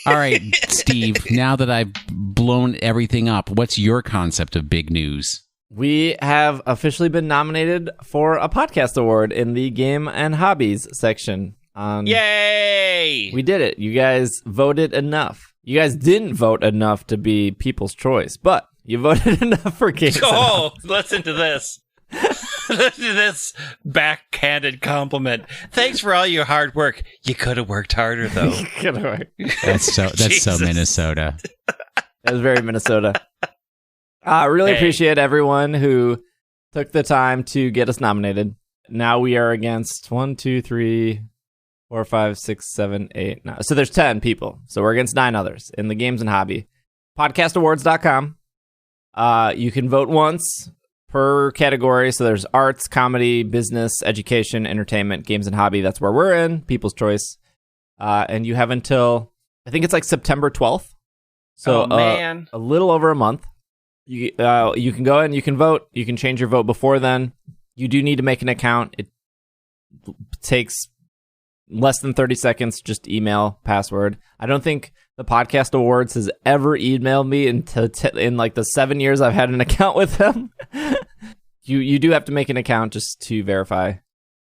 right, Steve, now that I've blown everything up, what's your concept of big news? We have officially been nominated for a podcast award in the Game and Hobbies section. Yay! We did it. You guys voted enough. You guys didn't vote enough to be People's Choice, but you voted enough for Games and Hobbies. Listen to this. Listen to this backhanded compliment. Thanks for all your hard work. You could have worked harder, though. That's so Jesus. Minnesota. That was very Minnesota. I really appreciate everyone who took the time to get us nominated. Now we are against 1, 2, 3, 4, 5, 6, 7, 8, 9. So there's 10 people. So we're against 9 others in the Games and Hobby. Podcastawards.com. You can vote once per category. So there's arts, comedy, business, education, entertainment, games and hobby. That's where we're in. People's Choice. And you have until I think it's like September 12th. So man. A little over a month. You can go and you can vote. You can change your vote before then. You do need to make an account. It takes less than 30 seconds. Just email, password. I don't think the Podcast Awards has ever emailed me in like the 7 years I've had an account with them. You do have to make an account just to verify.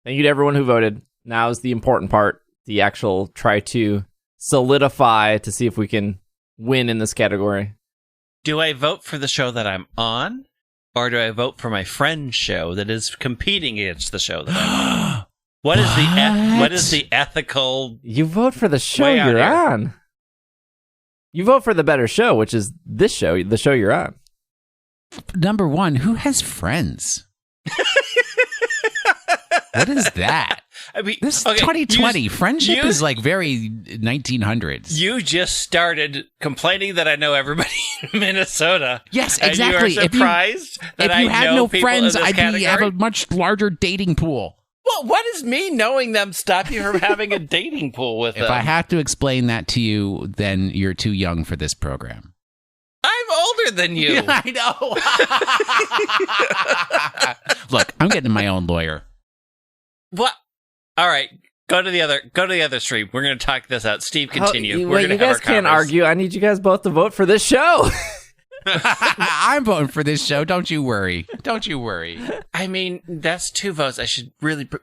Thank you to everyone who voted. Now is the important part, the actual try to solidify to see if we can win in this category. Do I vote for the show that I'm on, or do I vote for my friend's show that is competing against the show that I'm on? What is the ethical? You vote for the show way out you're here? on. You vote for the better show, which is this show, the show you're on. Number one, who has friends? What is that? I mean, This is okay, 2020. Friendship is like very 1900s. You just started complaining that I know everybody in Minnesota. Yes, and exactly. you are surprised that if you I had know no people friends, in this I'd category? have a much larger dating pool. Well, what does me knowing them stop you from having a dating pool with them? If I have to explain that to you, then you're too young for this program. I'm older than you. I know. Look, I'm getting my own lawyer. What? All right, go to the other stream. We're going to talk this out. Steve, continue. We're Wait, gonna you have guys our can't convers. argue. I need you guys both to vote for this show. I'm voting for this show. Don't you worry. Don't you worry. I mean, that's 2 votes. I should really. I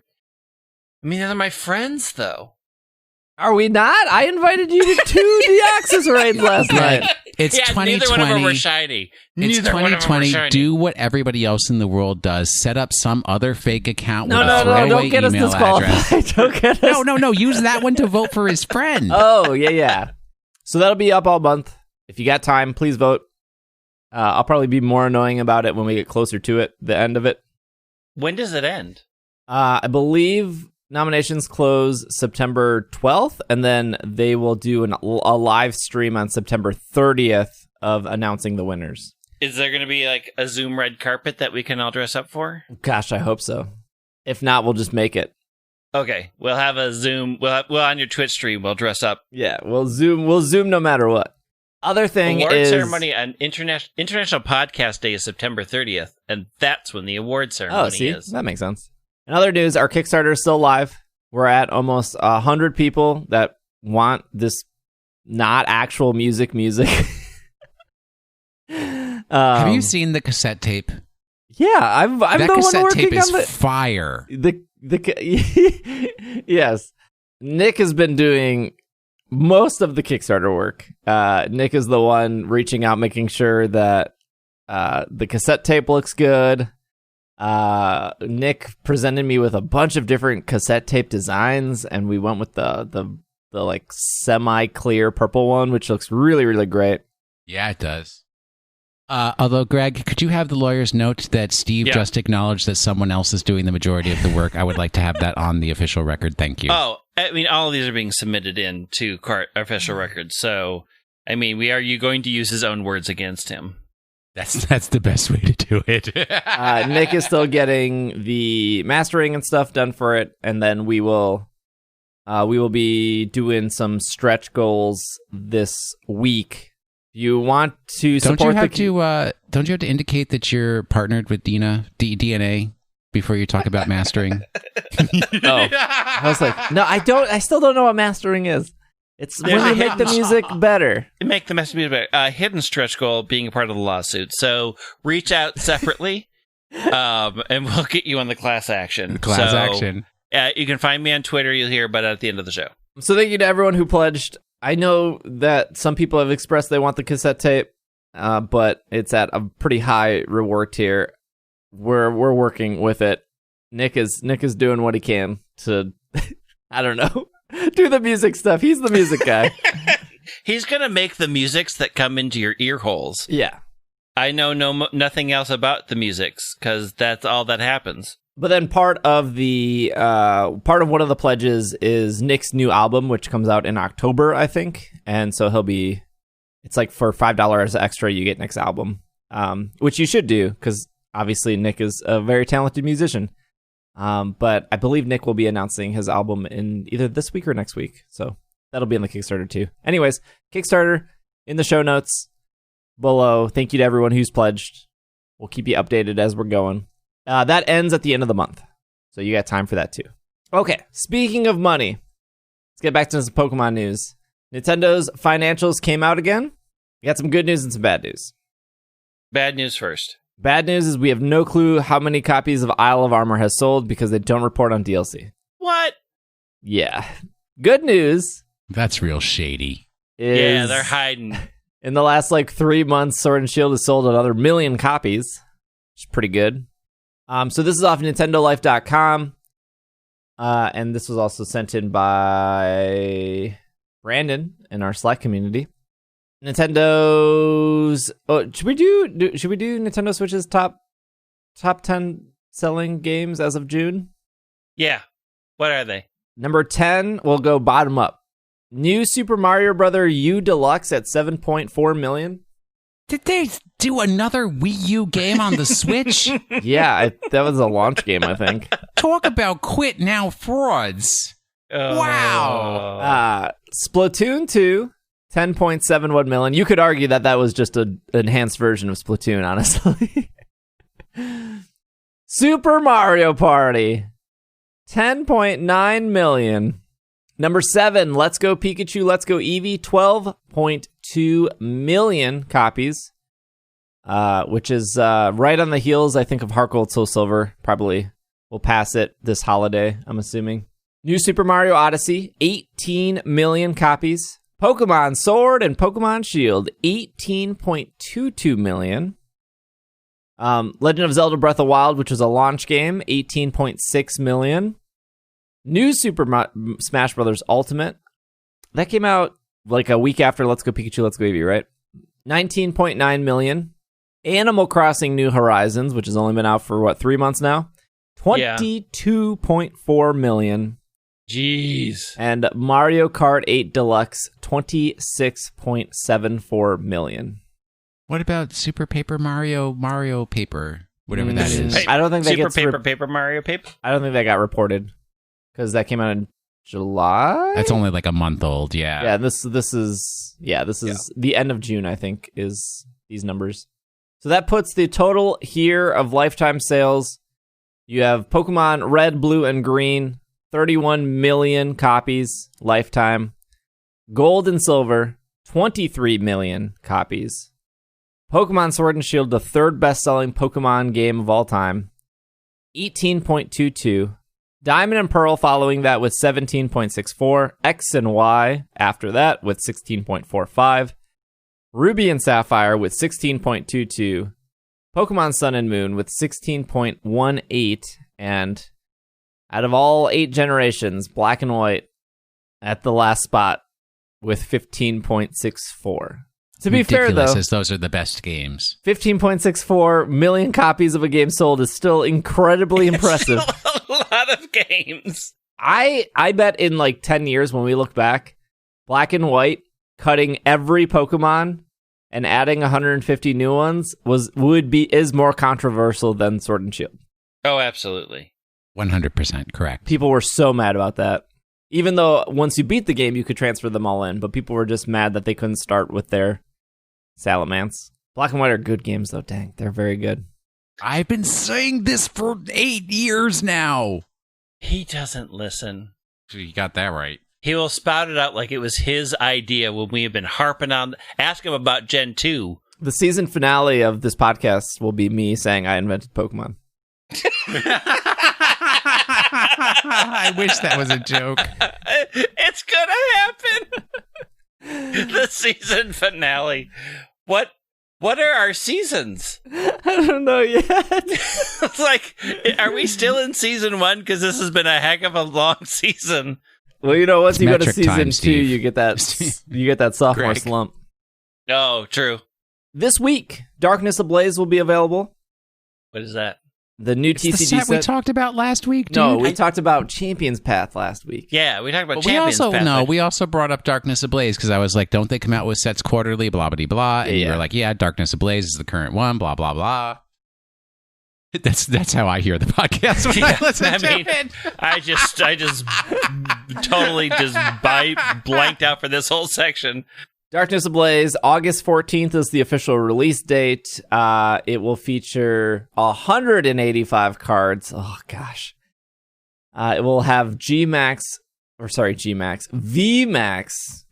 mean, they're my friends, though. Are we not? I invited you to 2 Deoxys raids last night. It's yeah, 2020. neither one of them were shiny. It's Neither one of them were 2020. shiny. Do what everybody else in the world does. Set up some other fake account with a No, throwaway don't get us email address. disqualified. Don't get us. No. Use that one to vote for his friend. Oh, yeah. So that'll be up all month. If you got time, please vote. I'll probably be more annoying about it when we get closer to it, the end of it. When does it end? I believe nominations close September 12th, and then they will do a live stream on September 30th of announcing the winners. Is there going to be like a Zoom red carpet that we can all dress up for? Gosh, I hope so. If not, we'll just make it. Okay, we'll have a Zoom. We'll on your Twitch stream. We'll dress up. Yeah, we'll zoom no matter what. Other thing Award is ceremony on International Podcast Day is September 30th, and that's when the award ceremony is. That makes sense. In other news, our Kickstarter is still live. We're at almost 100 people that want this not actual music. Have you seen the cassette tape? Yeah, I'm that the one cassette working tape is on fire. Yes. Nick has been doing most of the Kickstarter work. Nick is the one reaching out, making sure that the cassette tape looks good. Nick presented me with a bunch of different cassette tape designs, and we went with the like semi-clear purple one, which looks really, really great. Yeah, it does. Although, Greg, could you have the lawyer's note that Steve just acknowledged that someone else is doing the majority of the work? I would like to have that on the official record. Thank you. Oh, I mean, all of these are being submitted in to our official record. So, I mean, are you going to use his own words against him? That's the best way to do it. Nick is still getting the mastering and stuff done for it, and then we will be doing some stretch goals this week. You want to support don't you have to indicate that you're partnered with DNA before you talk about mastering? I was like, no, I don't. I still don't know what mastering is. It's when you make the music better. Make the music better. Hidden stretch goal being a part of the lawsuit. So reach out separately, and we'll get you on the class action. Action. You can find me on Twitter. You'll hear about it at the end of the show. So thank you to everyone who pledged. I know that some people have expressed they want the cassette tape, but it's at a pretty high reward tier. We're working with it. Nick is doing what he can to, I don't know, do the music stuff. He's the music guy. He's gonna make the musics that come into your ear holes. Yeah. I know nothing else about the musics because that's all that happens. But then part of one of the pledges is Nick's new album, which comes out in October, I think. And so it's like for $5 extra, you get Nick's album, which you should do because obviously Nick is a very talented musician. But I believe Nick will be announcing his album in either this week or next week. So That'll be in the Kickstarter too. Anyways, Kickstarter in the show notes below. Thank you to everyone who's pledged. We'll keep you updated as we're going. That ends at the end of the month, so you got time for that too. Okay, speaking of money, let's get back to some Pokemon news. Nintendo's financials came out again. We got some good news and some bad news. Bad news first. Bad news is we have no clue how many copies of Isle of Armor has sold because they don't report on DLC. What? Yeah. Good news. That's real shady. Yeah, they're hiding. In the last 3 months, Sword and Shield has sold another 1 million copies, which is pretty good. So this is off NintendoLife.com. And this was also sent in by Brandon in our Slack community. Nintendo's. Oh, should we do Nintendo Switch's top 10 selling games as of June? Yeah. What are they? Number 10, we'll go bottom up. New Super Mario Bros. U Deluxe at 7.4 million. Did they do another Wii U game on the Switch? Yeah, that was a launch game, I think. Talk about quit now frauds. Wow. Splatoon 2, 10.71 million. You could argue that was just an enhanced version of Splatoon, honestly. Super Mario Party, 10.9 million. Number 7, Let's Go Pikachu, Let's Go Eevee, 12.2 million copies, which is right on the heels, I think, of Heart Gold, Soul Silver. Probably will pass it this holiday, I'm assuming. New Super Mario Odyssey, 18 million copies. Pokemon Sword and Pokemon Shield, 18.22 million. Legend of Zelda Breath of the Wild, which was a launch game, 18.6 million. New Super Smash Bros. Ultimate, that came out a week after Let's Go Pikachu, Let's Go Eevee, right? 19.9 million. Animal Crossing New Horizons, which has only been out for, 3 months now? 22.4 million. Jeez. And Mario Kart 8 Deluxe, 26.74 million. What about Super Paper Mario Paper, whatever that is? I don't think that gets Paper Mario Paper? I don't think that got reported because that came out in July. That's only a month old, yeah. Yeah, this is the end of June, I think, is these numbers. So that puts the total here of lifetime sales. You have Pokemon Red, Blue, and Green, 31 million copies lifetime. Gold and Silver, 23 million copies. Pokemon Sword and Shield, the third best-selling Pokemon game of all time, 18.22. Diamond and Pearl following that with 17.64. X and Y after that with 16.45. Ruby and Sapphire with 16.22. Pokemon Sun and Moon with 16.18. And out of all 8 generations, Black and White at the last spot with 15.64. To be fair, though, as those are the best games. 15.64 million copies of a game sold is still incredibly impressive. Still a lot of games. I bet in 10 years when we look back, Black and White cutting every Pokemon and adding 150 new ones is more controversial than Sword and Shield. Oh, absolutely. 100% correct. People were so mad about that. Even though once you beat the game, you could transfer them all in, but people were just mad that they couldn't start with their Salamence. Black and White are good games, though. Dang, they're very good. I've been saying this for 8 years now. He doesn't listen. You got that right. He will spout it out like it was his idea when we have been harping on. Ask him about Gen 2. The season finale of this podcast will be me saying I invented Pokemon. I wish that was a joke. It's gonna happen. The season finale. What are our seasons? I don't know yet. It's are we still in season 1? Because this has been a heck of a long season. Well, once you go to season 2, Steve. you get that sophomore slump. Oh, true. This week, Darkness Ablaze will be available. What is that? The new It's TCG the set set we talked about last week, dude. No, we talked about Champion's Path last week. Yeah, we talked about But Champions Path. we also brought up Darkness Ablaze because I was like, don't they come out with sets quarterly, blah, blah, blah, blah. And you were like, yeah, Darkness Ablaze is the current one, blah, blah, blah. That's how I hear the podcast when I listen to it. I just totally blanked out for this whole section. Darkness Ablaze, August 14th is the official release date. It will feature 185 cards. Oh, gosh. It will have VMAX.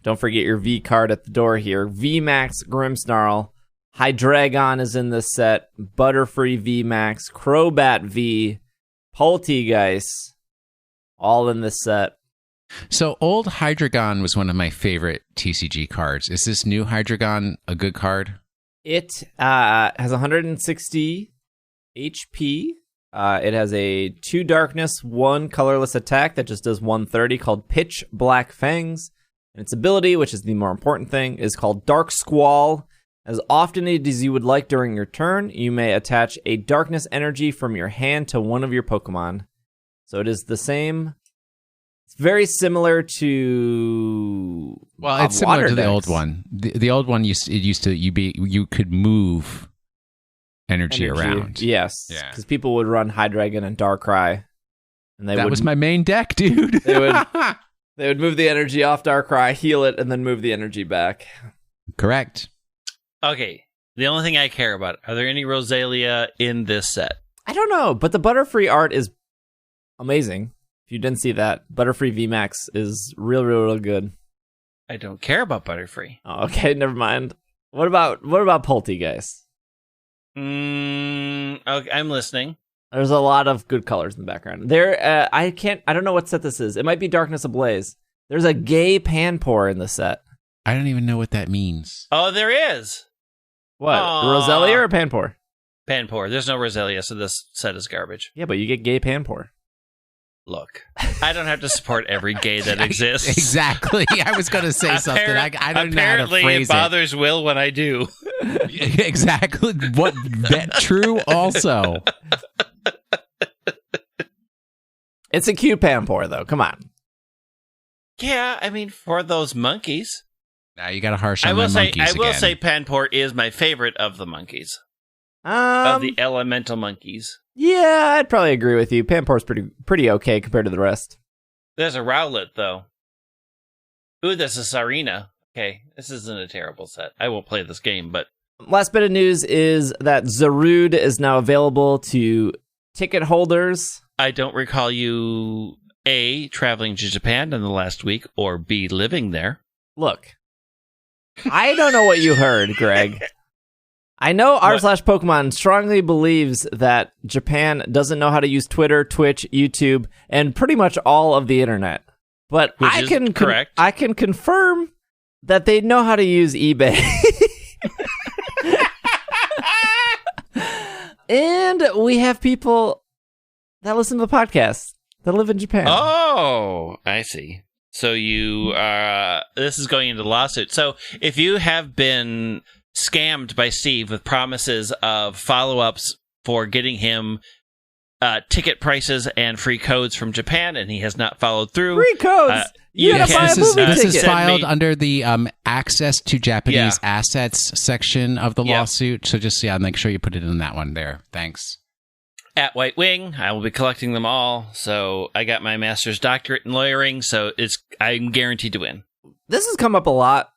Don't forget your V card at the door here. VMAX Grimmsnarl. Hydreigon is in this set. Butterfree VMAX. Crobat V. Poltegeist. All in this set. So old Hydreigon was one of my favorite TCG cards. Is this new Hydreigon a good card? It has 160 HP. It has a 2 darkness, 1 colorless attack that just does 130 called Pitch Black Fangs. And its ability, which is the more important thing, is called Dark Squall. As often as you would like during your turn, you may attach a darkness energy from your hand to one of your Pokemon. So it is the same. It's very similar to. Well, it's similar to the old one. The old one you could move energy around. Yes, because people would run Hydreigon and Darkrai, and that was my main deck, dude. They would move the energy off Darkrai, heal it, and then move the energy back. Correct. Okay, the only thing I care about: are there any Rosalia in this set? I don't know, but the Butterfree art is amazing. If you didn't see that, Butterfree VMAX is real good. I don't care about Butterfree. Oh, okay, never mind. What about Poltegeist? Okay, I'm listening. There's a lot of good colors in the background. I don't know what set this is. It might be Darkness Ablaze. There's a gay Panpour in the set. I don't even know what that means. Oh, there is. What? Roselia or Panpour? Panpour. There's no Roselia, so this set is garbage. Yeah, but you get gay Panpour. Look, I don't have to support every gay that exists. Exactly. I was going to say something. I don't know how to phrase it. Apparently, it bothers Will when I do. Exactly. What? That true also. It's a cute Panpour, though. Come on. Yeah, I mean, for those monkeys. Now you got to harsh on the monkeys I will say Panpour is my favorite of the monkeys. Of the elemental monkeys. Yeah, I'd probably agree with you. Panpour's pretty okay compared to the rest. There's a Rowlet, though. Ooh, there's a Sarina. Okay, this isn't a terrible set. I won't play this game, but... Last bit of news is that Zarude is now available to ticket holders. I don't recall you, A, traveling to Japan in the last week, or B, living there. Look, I don't know what you heard, Greg. I know r/Pokemon strongly believes that Japan doesn't know how to use Twitter, Twitch, YouTube, and pretty much all of the internet. But I can confirm that they know how to use eBay. And we have people that listen to the podcast that live in Japan. Oh, I see. So this is going into lawsuit. So if you have been scammed by Steve with promises of follow-ups for getting him ticket prices and free codes from Japan, and he has not followed through. Free codes? This is filed under the access to Japanese assets section of the lawsuit. So just, make sure you put it in that one there. Thanks. At White Wing, I will be collecting them all. So I got my master's doctorate in lawyering, so I'm guaranteed to win. This has come up a lot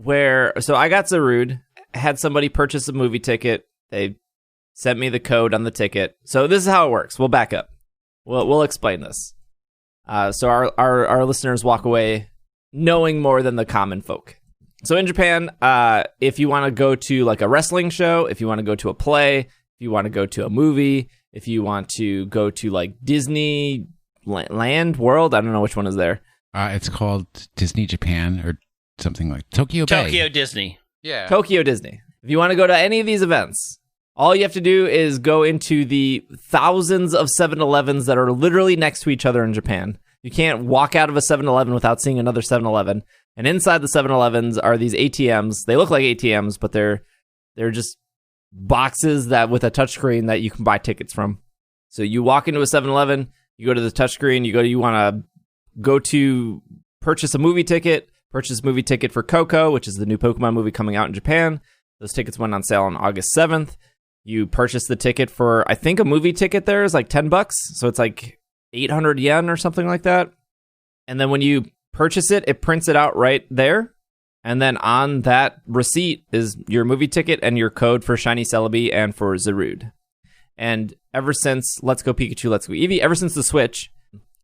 so I got Zarude, had somebody purchase a movie ticket. They sent me the code on the ticket. So this is how it works. We'll back up. We'll explain this. So our listeners walk away knowing more than the common folk. So in Japan, if you want to go to like a wrestling show, if you want to go to a play, if you want to go to a movie, if you want to go to like Disney Land World, I don't know which one is there. It's called Disney Japan or something like Tokyo Bay. Tokyo Disney. Yeah. Tokyo Disney. If you want to go to any of these events, all you have to do is go into the thousands of 7-Elevens that are literally next to each other in Japan. You can't walk out of a 7-Eleven without seeing another 7-Eleven. And inside the 7-Elevens are these ATMs. They look like ATMs, but they're just boxes that with a touchscreen that you can buy tickets from. So you walk into a 7-Eleven, you go to the touchscreen, you want to go to purchase a movie ticket for Coco, which is the new Pokemon movie coming out in Japan. Those tickets went on sale on August 7th. You purchase the ticket for, I think a movie ticket there is like $10. So it's like 800 yen or something like that. And then when you purchase it, it prints it out right there. And then on that receipt is your movie ticket and your code for Shiny Celebi and for Zarude. And ever since Let's Go Pikachu, Let's Go Eevee, ever since the Switch,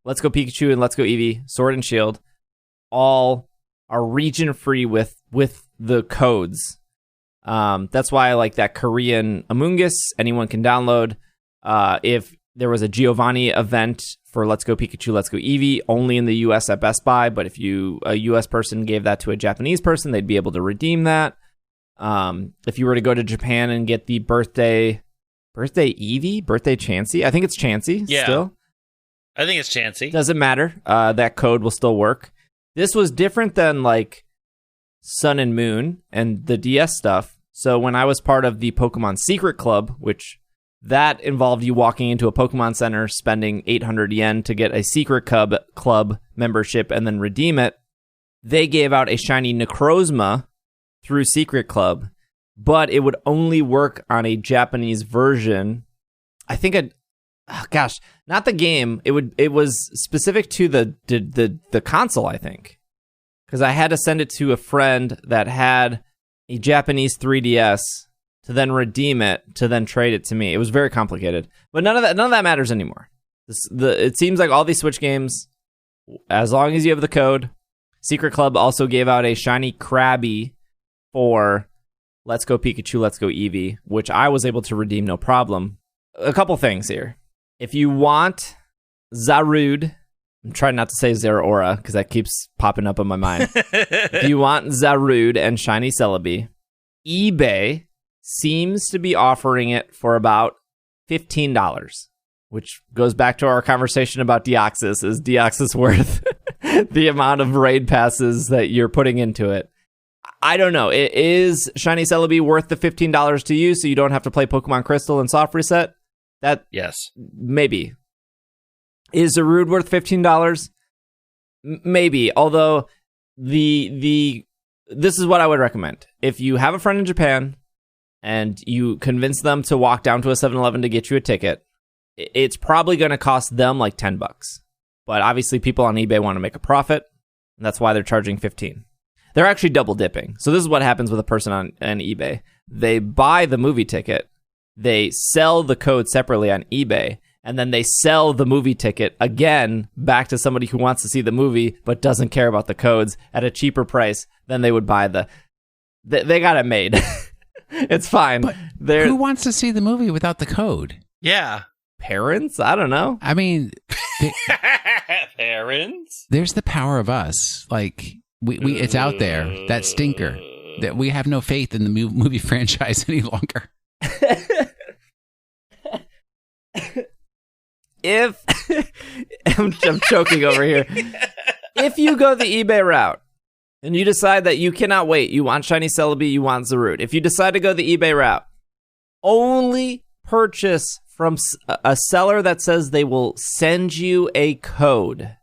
Let's Go Pikachu and Let's Go Eevee, Sword and Shield, all are region free with the codes. That's why I like that Korean Among Us, anyone can download. If there was a Giovanni event for Let's Go Pikachu, Let's Go Eevee, only in the US at Best Buy, but if a US person gave that to a Japanese person, they'd be able to redeem that. If you were to go to Japan and get the birthday Eevee, birthday Chansey, I think it's Chansey still. I think it's Chansey. Doesn't matter. That code will still work. This was different than like Sun and Moon and the DS stuff. So when I was part of the Pokemon Secret Club, which that involved you walking into a Pokemon Center, spending 800 yen to get a Secret Club membership and then redeem it, they gave out a shiny Necrozma through Secret Club, but it would only work on a Japanese version. I think not the game. It was specific to the console, I think. Because I had to send it to a friend that had a Japanese 3DS to then redeem it, to then trade it to me. It was very complicated. But none of that matters anymore. It seems like all these Switch games, as long as you have the code. Secret Club also gave out a shiny Krabby for Let's Go Pikachu, Let's Go Eevee, which I was able to redeem no problem. A couple things here. If you want Zarude, I'm trying not to say Zeraora because that keeps popping up in my mind. If you want Zarude and Shiny Celebi, eBay seems to be offering it for about $15, which goes back to our conversation about Deoxys. Is Deoxys worth the amount of raid passes that you're putting into it? I don't know. Is Shiny Celebi worth the $15 to you so you don't have to play Pokemon Crystal and Soft Reset? Yes. Maybe. Is Zarude worth $15? Maybe. Although this is what I would recommend. If you have a friend in Japan and you convince them to walk down to a 7-Eleven to get you a ticket, it's probably going to cost them like $10. But obviously people on eBay want to make a profit, and that's why they're charging $15. They're actually double dipping. So this is what happens with a person on eBay. They buy the movie ticket, they sell the code separately on eBay, and then they sell the movie ticket again back to somebody who wants to see the movie but doesn't care about the codes at a cheaper price than they would buy they got it made. It's fine. But who wants to see the movie without the code? Yeah. Parents? I don't know. I mean, parents? There's the power of us. Like, we it's out there, that stinker, that we have no faith in the movie franchise any longer. If I'm choking over here. If you go the eBay route and you decide that you cannot wait, you want Shiny Celebi, you want Zarude. If you decide to go the eBay route, only purchase from a seller that says they will send you a code.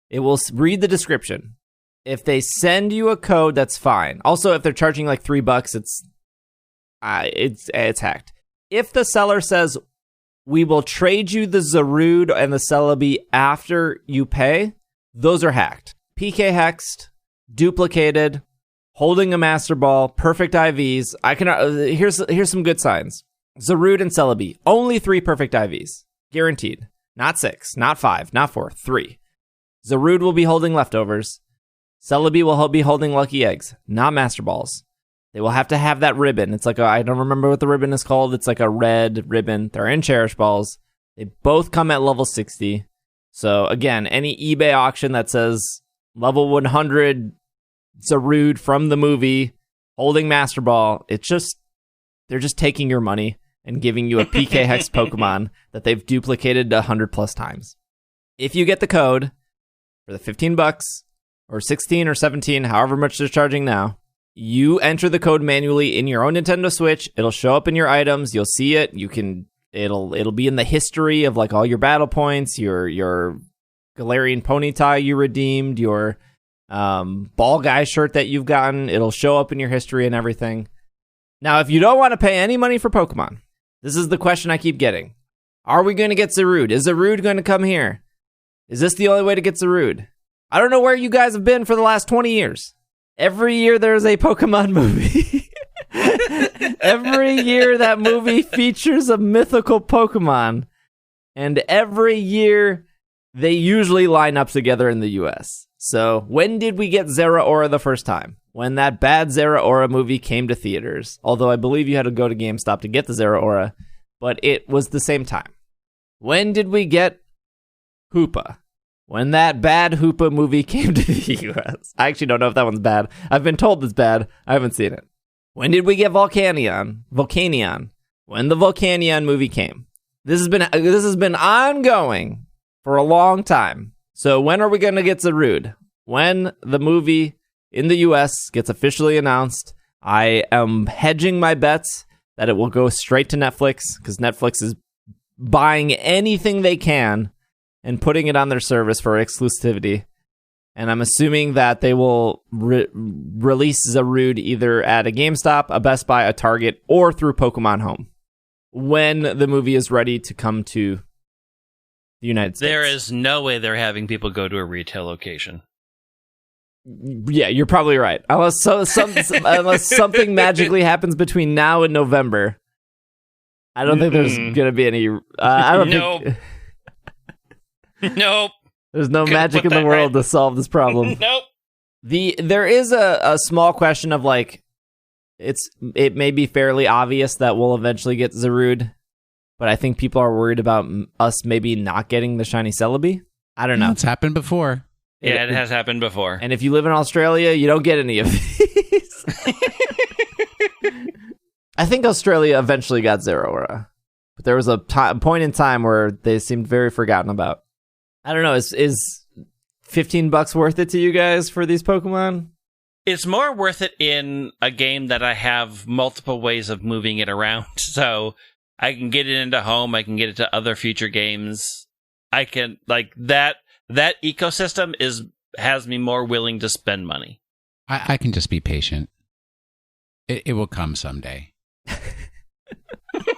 It will read the description. If they send you a code, that's fine. Also, if they're charging like $3, it's hacked. If the seller says, we will trade you the Zarude and the Celebi after you pay, those are hacked. PK hexed, duplicated, holding a Master Ball, perfect IVs. Here's some good signs. Zarude and Celebi, only 3 perfect IVs. Guaranteed. Not 6, not 5, not 4, 3. Zarude will be holding leftovers. Celebi will be holding lucky eggs, not Master Balls. They will have to have that ribbon. It's like I don't remember what the ribbon is called. It's like a red ribbon. They're in Cherish Balls. They both come at level 60. So again, any eBay auction that says level 100 Zarude from the movie holding Master Ball, they're just taking your money and giving you a PK Hex Pokemon that they've duplicated 100 plus times. If you get the code for the $15 or 16 or 17, however much they're charging now, you enter the code manually in your own Nintendo Switch. It'll show up in your items. You'll see it. It'll be in the history of like all your battle points, your Galarian pony tie you redeemed, your Ball Guy shirt that you've gotten. It'll show up in your history and everything. Now, if you don't want to pay any money for Pokemon, This is the question I keep getting. Are we going to get Zarude? Is Zarude going to come here? Is this the only way to get Zarude? I don't know where you guys have been for the last 20 years. Every year there's a Pokemon movie. Every year that movie features a mythical Pokemon. And every year they usually line up together in the US. So when did we get Zeraora the first time? When that bad Zeraora movie came to theaters. Although I believe you had to go to GameStop to get the Zeraora. But it was the same time. When did we get Hoopa? When that bad Hoopa movie came to the US. I actually don't know if that one's bad. I've been told it's bad. I haven't seen it. When did we get Volcanion? When the Volcanion movie came. This has been ongoing for a long time. So when are we going to get Zarude? When the movie in the US gets officially announced. I am hedging my bets that it will go straight to Netflix because Netflix is buying anything they can and putting it on their service for exclusivity. And I'm assuming that they will release Zarude either at a GameStop, a Best Buy, a Target, or through Pokemon Home when the movie is ready to come to the United States. There is no way they're having people go to a retail location. Yeah, you're probably right. Unless something magically happens between now and November, I don't think there's going to be any... I don't think... Nope. There's no magic in the world to solve this problem. Nope. There is a small question of like, it may be fairly obvious that we'll eventually get Zarude, but I think people are worried about us maybe not getting the shiny Celebi. I don't know. It's happened before. Yeah, it has happened before. And if you live in Australia, you don't get any of these. I think Australia eventually got Zeraora, but there was a point in time where they seemed very forgotten about. I don't know. Is $15 worth it to you guys for these Pokemon? It's more worth it in a game that I have multiple ways of moving it around. So I can get it into home. I can get it to other future games. I can like that ecosystem has me more willing to spend money. I can just be patient. It will come someday.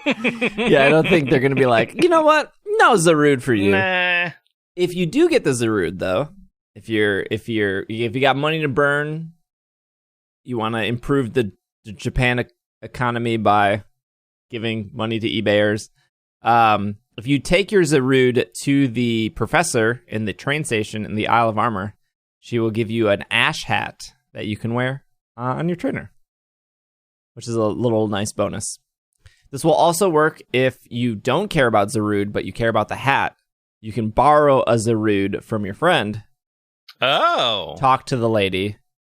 Yeah, I don't think they're going to be like, you know what? No Zarude for you. Nah. If you do get the Zarude, though, if you got money to burn, you want to improve the Japan economy by giving money to eBayers. If you take your Zarude to the professor in the train station in the Isle of Armor, she will give you an ash hat that you can wear on your trainer, which is a little nice bonus. This will also work if you don't care about Zarude, but you care about the hat. You can borrow a Zarude from your friend. Oh. Talk to the lady,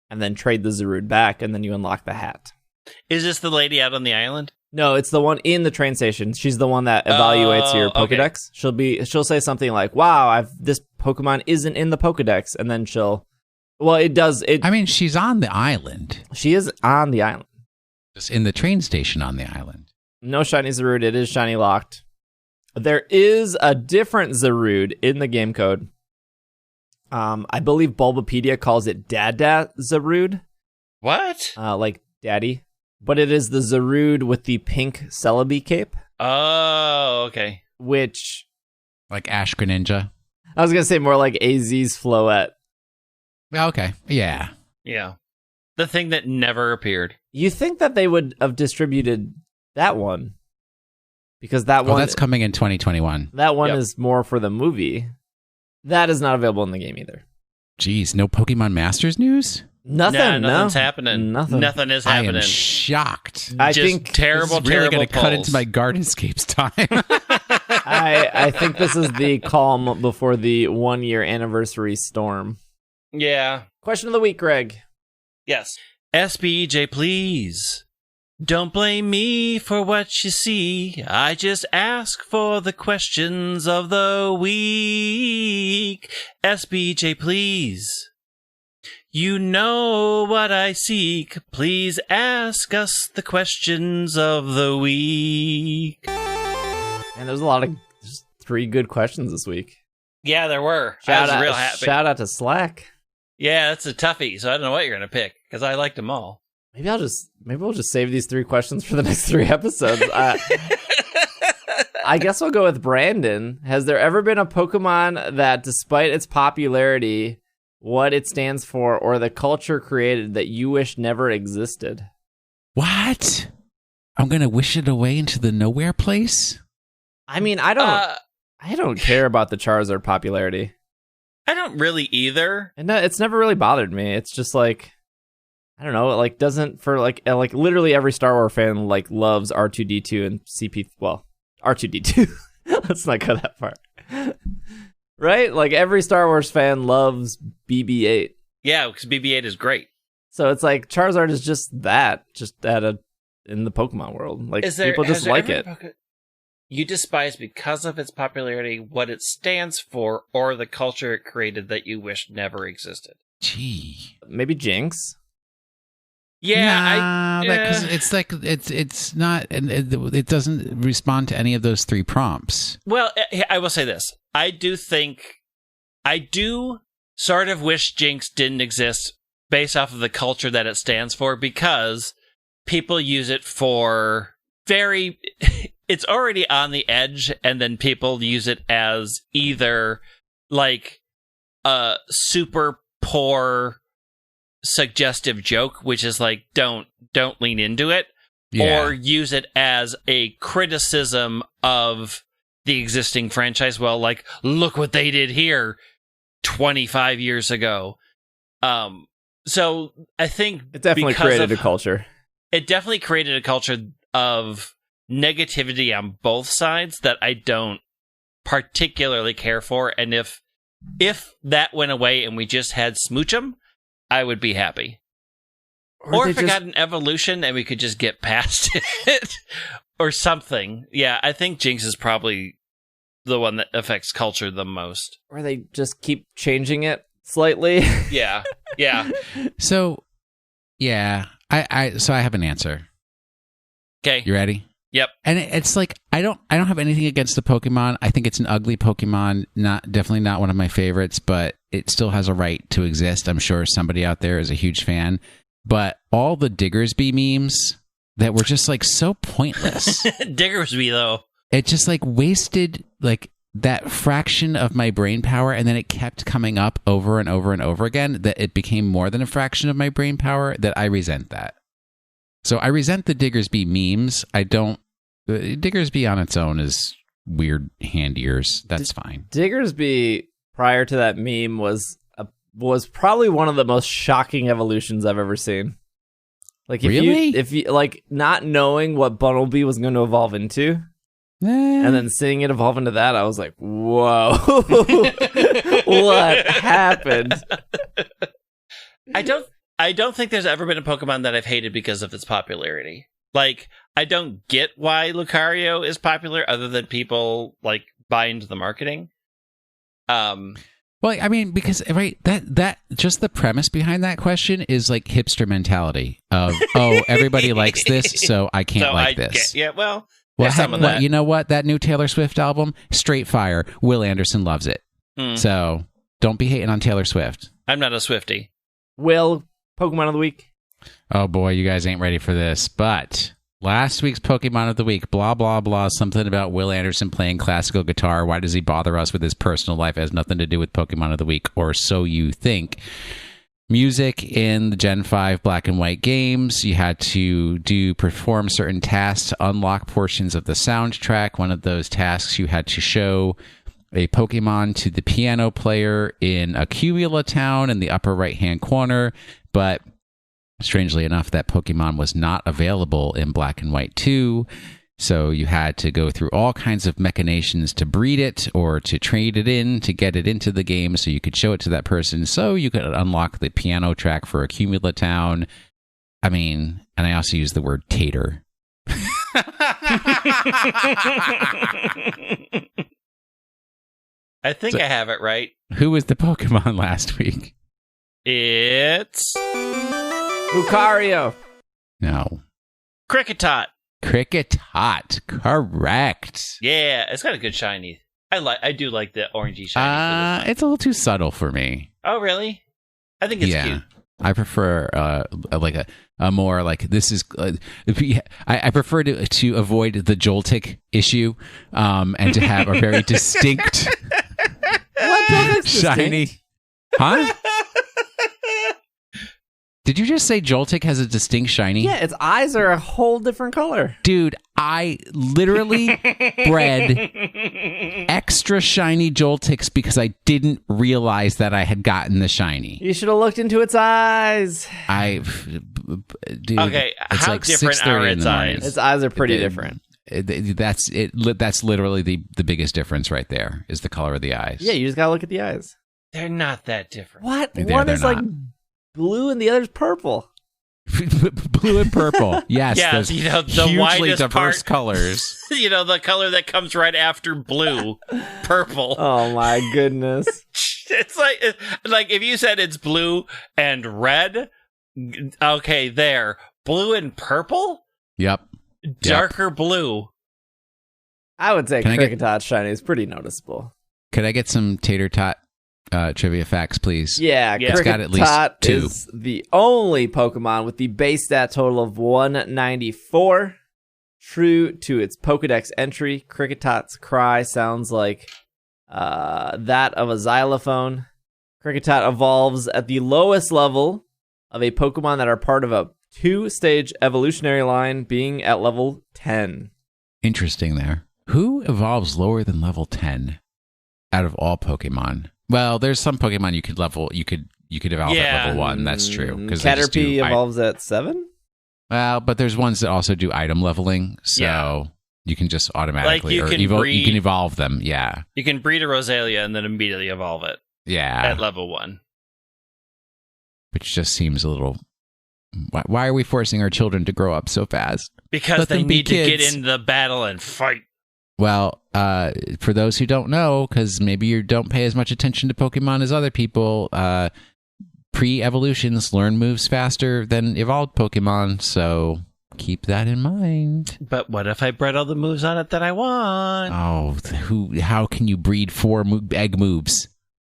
and then trade the Zarude back, and then you unlock the hat. Is this the lady out on the island? No, it's the one in the train station. She's the one that evaluates your Pokedex. Okay. She'll say something like, "Wow, this Pokemon isn't in the Pokedex," and then it does. I mean, she's on the island. She is on the island. Just in the train station on the island. No shiny Zarude. It is shiny locked. There is a different Zarude in the game code. I believe Bulbapedia calls it Dada Zarude. What? Like daddy. But it is the Zarude with the pink Celebi cape. Oh, okay. Which... Like Ash Greninja? I was going to say more like AZ's Floette. Okay, yeah. Yeah. The thing that never appeared. You think that they would have distributed that one? Because that one... that's coming in 2021. That one is more for the movie. That is not available in the game either. Jeez, no Pokemon Masters news? Nothing's happening. Nothing is happening. I am shocked. I think terrible, this is really going to cut into my Gardenscapes time. I think this is the calm before the 1-year anniversary storm. Yeah. Question of the week, Greg. Yes. SBJ, please. Don't blame me for what you see. I just ask for the questions of the week. SBJ, please. You know what I seek. Please ask us the questions of the week. And there's a lot of just 3 good questions this week. Yeah, there were. I was real happy. Shout out to Slack. Yeah, that's a toughie, so I don't know what you're going to pick, because I liked them all. Maybe we'll just save these 3 questions for the next 3 episodes. I guess I'll go with Brandon. Has there ever been a Pokemon that, despite its popularity, what it stands for, or the culture created that you wish never existed? What? I'm going to wish it away into the nowhere place? I mean, I don't care about the Charizard popularity. I don't really either. And it's never really bothered me. It's just like, I don't know, it like doesn't, for like literally every Star Wars fan like loves R2D2 and R2D2. Let's not go that far. Right? Like every Star Wars fan loves BB-8. Yeah, because BB-8 is great. So it's like Charizard is just that, in the Pokemon world. Like people just like it. You despise because of its popularity, what it stands for, or the culture it created that you wish never existed. Gee. Maybe Jinx. Yeah, because it's like it's not, and it doesn't respond to any of those three prompts. Well, I will say this: I do sort of wish Jinx didn't exist based off of the culture that it stands for, because people use it for very. It's already on the edge, and then people use it as either like a super poor suggestive joke, which is like don't lean into it, or use it as a criticism of the existing franchise. Well, like, look what they did here 25 years ago. So I think it definitely created a culture. It definitely created a culture of negativity on both sides that I don't particularly care for. And if that went away and we just had Smoochum, I would be happy. Or if it got an evolution and we could just get past it or something. Yeah, I think Jinx is probably the one that affects culture the most. Or they just keep changing it slightly. Yeah. So, yeah, I have an answer. Okay. You ready? Yep. And it's like I don't have anything against the Pokemon. I think it's an ugly Pokemon, definitely not one of my favorites, but it still has a right to exist. I'm sure somebody out there is a huge fan. But all the Diggersby memes that were just like so pointless. Diggersby though. It just like wasted like that fraction of my brain power, and then it kept coming up over and over and over again that it became more than a fraction of my brain power. That I resent that. So I resent the Diggersby memes. I don't. Diggersby on its own is weird hand ears. That's fine. Diggersby prior to that meme was probably one of the most shocking evolutions I've ever seen. Like if you like not knowing what Bunnelby was going to evolve into, and then seeing it evolve into that, I was like, whoa, what happened? I don't think there's ever been a Pokemon that I've hated because of its popularity. Like, I don't get why Lucario is popular other than people, like, buy into the marketing. Well, I mean, because, right, that just the premise behind that question is, like, hipster mentality of, oh, everybody likes this, so I can't this. Yeah, well, some of that. You know what? That new Taylor Swift album, straight fire. Will Anderson loves it. So, don't be hating on Taylor Swift. I'm not a Swiftie. Will, Pokemon of the Week. Oh boy, you guys ain't ready for this, but last week's Pokemon of the Week, blah, blah, blah, something about Will Anderson playing classical guitar. Why does he bother us with his personal life? It has nothing to do with Pokemon of the Week, or so you think. Music in the Gen 5 black and white games, you had to perform certain tasks to unlock portions of the soundtrack. One of those tasks, you had to show a Pokemon to the piano player in a Cumula town in the upper right-hand corner, but strangely enough, that Pokemon was not available in Black and White 2, so you had to go through all kinds of machinations to breed it or to trade it in to get it into the game so you could show it to that person so you could unlock the piano track for a Cumula town. I mean, and I also use the word tater. I think I have it right. Who was the Pokemon last week? It's Lucario. No. Kricketot. Kricketot. Correct. Yeah, it's got a good shiny. I do like the orangey shiny. It's a little too subtle for me. Oh, really? I think it's cute. I prefer like a more like this is. I prefer to avoid the Joltik issue, and to have a very distinct, shiny, distinct? Huh? Did you just say Joltik has a distinct shiny? Yeah, its eyes are a whole different color. Dude, I literally bred extra shiny Joltiks because I didn't realize that I had gotten the shiny. You should have looked into its eyes. Dude, Okay, it's how like different are 6:30 in its the morning. eyes? Its eyes are pretty different. That's it. That's literally the biggest difference right there is the color of the eyes. Yeah, you just gotta look at the eyes. They're not that different. What? They're is not. like blue and the other's purple. Blue and purple. Yes. Yeah, those the hugely widest diverse part, colors. the color that comes right after blue, purple. Oh my goodness. It's like if you said it's blue and red. Okay, there. Blue and purple? Yep. Darker blue. I would say Can I get- Cricketot's shiny is pretty noticeable. Could I get some tater tot trivia facts, please? Yeah, Yeah. It's got at least Kricketot 2. is the only Pokemon with the base stat total of 194. True to its Pokedex entry, Cricketot's cry sounds like that of a xylophone. Kricketot evolves at the lowest level of a Pokemon that are part of a 2-stage evolutionary line, being at level 10. Interesting there. Who evolves lower than level 10 out of all Pokemon? Well, there's some Pokemon you could evolve at level 1. That's true. Because Caterpie evolves at 7? Well, but there's ones that also do item leveling, so Yeah. you can just automatically Like you can evolve them. Yeah. You can breed a Roselia and then immediately evolve it Yeah. at level 1. Which just seems a little... Why are we forcing our children to grow up so fast? Because Let they them be need to get kids. in the battle and fight. Well, for those who don't know, because maybe you don't pay as much attention to Pokemon as other people, pre-evolutions learn moves faster than evolved Pokemon, so keep that in mind. But what if I bred all the moves on it that I want? Oh, how can you breed 4 egg moves?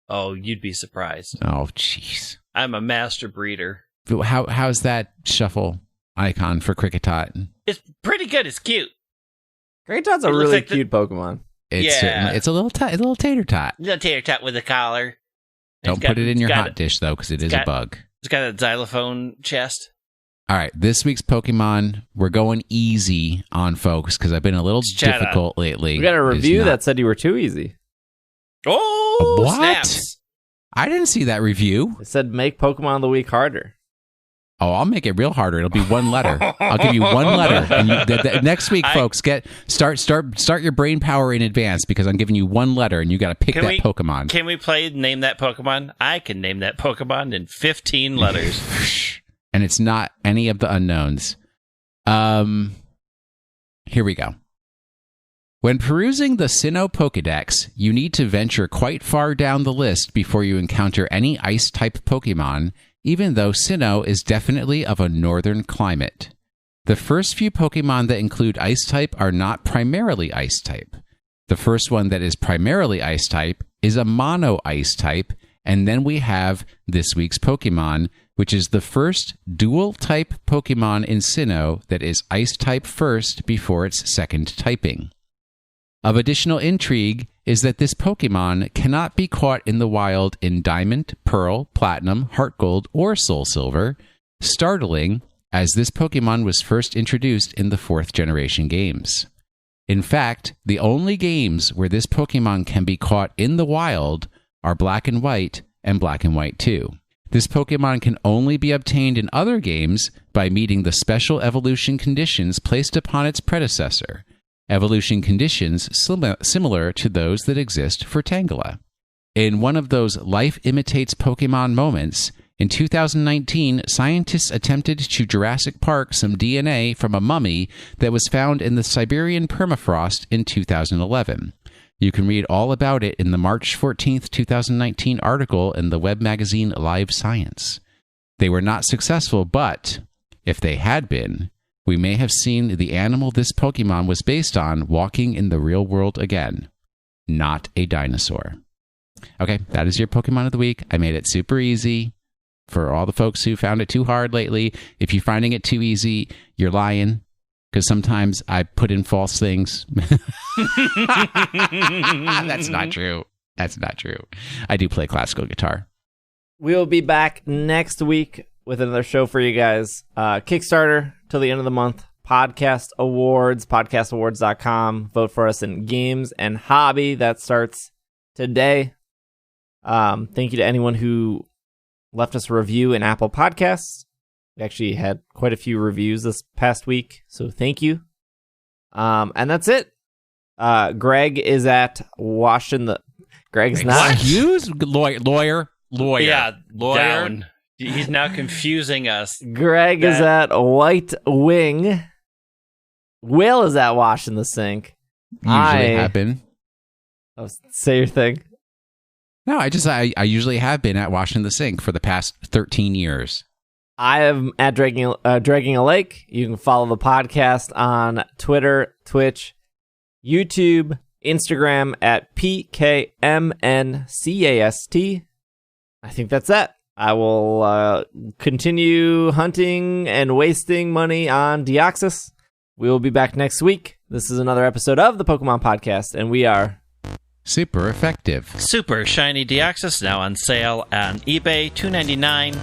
Oh, you'd be surprised. Oh, jeez. I'm a master breeder. How's that shuffle icon for Kricketot? It's pretty good. It's cute. Cricketot's a It looks really like the- cute Pokemon. It's a little tater tot. Little tater tot with a collar. Don't put it in your hot dish though, because it is a bug. It's got a xylophone chest. All right, this week's Pokemon, we're going easy on folks because I've been a little difficult lately. We got a review It's not- that said you were too easy. Oh, What? snaps. I didn't see that review. It said make Pokemon of the Week harder. Oh, I'll make it real harder. It'll be 1 letter. I'll give you 1 letter, and next week, folks, start your brain power in advance because I'm giving you 1 letter, and you got to pick that Pokemon. Can we play Name That Pokemon? I can name that Pokemon in 15 letters. And it's not any of the unknowns. Here we go. When perusing the Sinnoh Pokédex, you need to venture quite far down the list before you encounter any Ice-type Pokemon, even though Sinnoh is definitely of a northern climate. The first few Pokemon that include Ice-type are not primarily Ice-type. The first one that is primarily Ice-type is a Mono Ice-type, and then we have this week's Pokemon, which is the first dual-type Pokemon in Sinnoh that is Ice-type first before its second typing. Of additional intrigue is that this Pokemon cannot be caught in the wild in Diamond, Pearl, Platinum, Heart Gold, or Soul Silver, startling as this Pokemon was first introduced in the 4th generation games. In fact, the only games where this Pokemon can be caught in the wild are Black and White and Black and White 2. This Pokemon can only be obtained in other games by meeting the special evolution conditions placed upon its predecessor. Evolution conditions similar to those that exist for Tangela. In one of those life imitates Pokemon moments, in 2019, scientists attempted to Jurassic Park some DNA from a mummy that was found in the Siberian permafrost in 2011. You can read all about it in the March 14th, 2019 article in the web magazine Live Science. They were not successful, but if they had been, we may have seen the animal this Pokemon was based on walking in the real world again. Not a dinosaur. Okay, that is your Pokemon of the week. I made it super easy. For all the folks who found it too hard lately, if you're finding it too easy, you're lying. Because sometimes I put in false things. That's not true. That's not true. I do play classical guitar. We'll be back next week with another show for you guys. Kickstarter till the end of the month. Podcast Awards, podcastawards.com. Vote for us in games and hobby. That starts today. Thank you to anyone who left us a review in Apple Podcasts. We actually had quite a few reviews this past week, so thank you. And that's it. Greg is at Washington. Greg's not. Hughes? Lawyer. Yeah, lawyer. Down. He's now confusing us. Greg is at White Wing. Will is at Washing the Sink. Usually happen. Oh, say your thing. No, I usually have been at Washing the Sink for the past 13 years. I am at Dragging a Lake. You can follow the podcast on Twitter, Twitch, YouTube, Instagram at PKMNcast. I think that's it. I will continue hunting and wasting money on Deoxys. We will be back next week. This is another episode of the Pokemon Podcast, and we are super effective. Super shiny Deoxys now on sale on eBay, $2.99.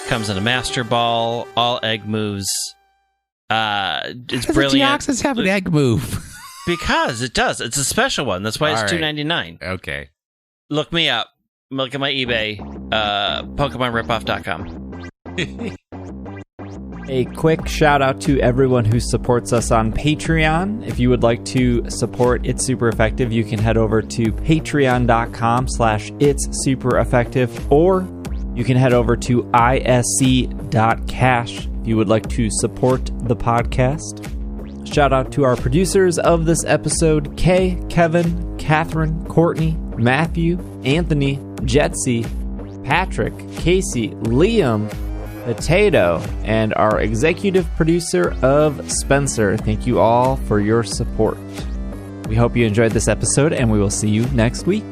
Comes in a Master Ball, all egg moves. It's brilliant. Deoxys have an egg move? Because it does. It's a special one. That's why it's $2.99. Okay. Look me up. Look at my eBay. PokemonRipoff.com. A quick shout out to everyone who supports us on Patreon. If you would like to support It's Super Effective, you can head over to patreon.com/It's Super Effective, or you can head over to isc.cash if you would like to support the podcast. Shout out to our producers of this episode, Kay, Kevin, Catherine, Courtney, Matthew, Anthony, Jetsy, Patrick, Casey, Liam, Potato, and our executive producer of Spencer. Thank you all for your support. We hope you enjoyed this episode, and we will see you next week.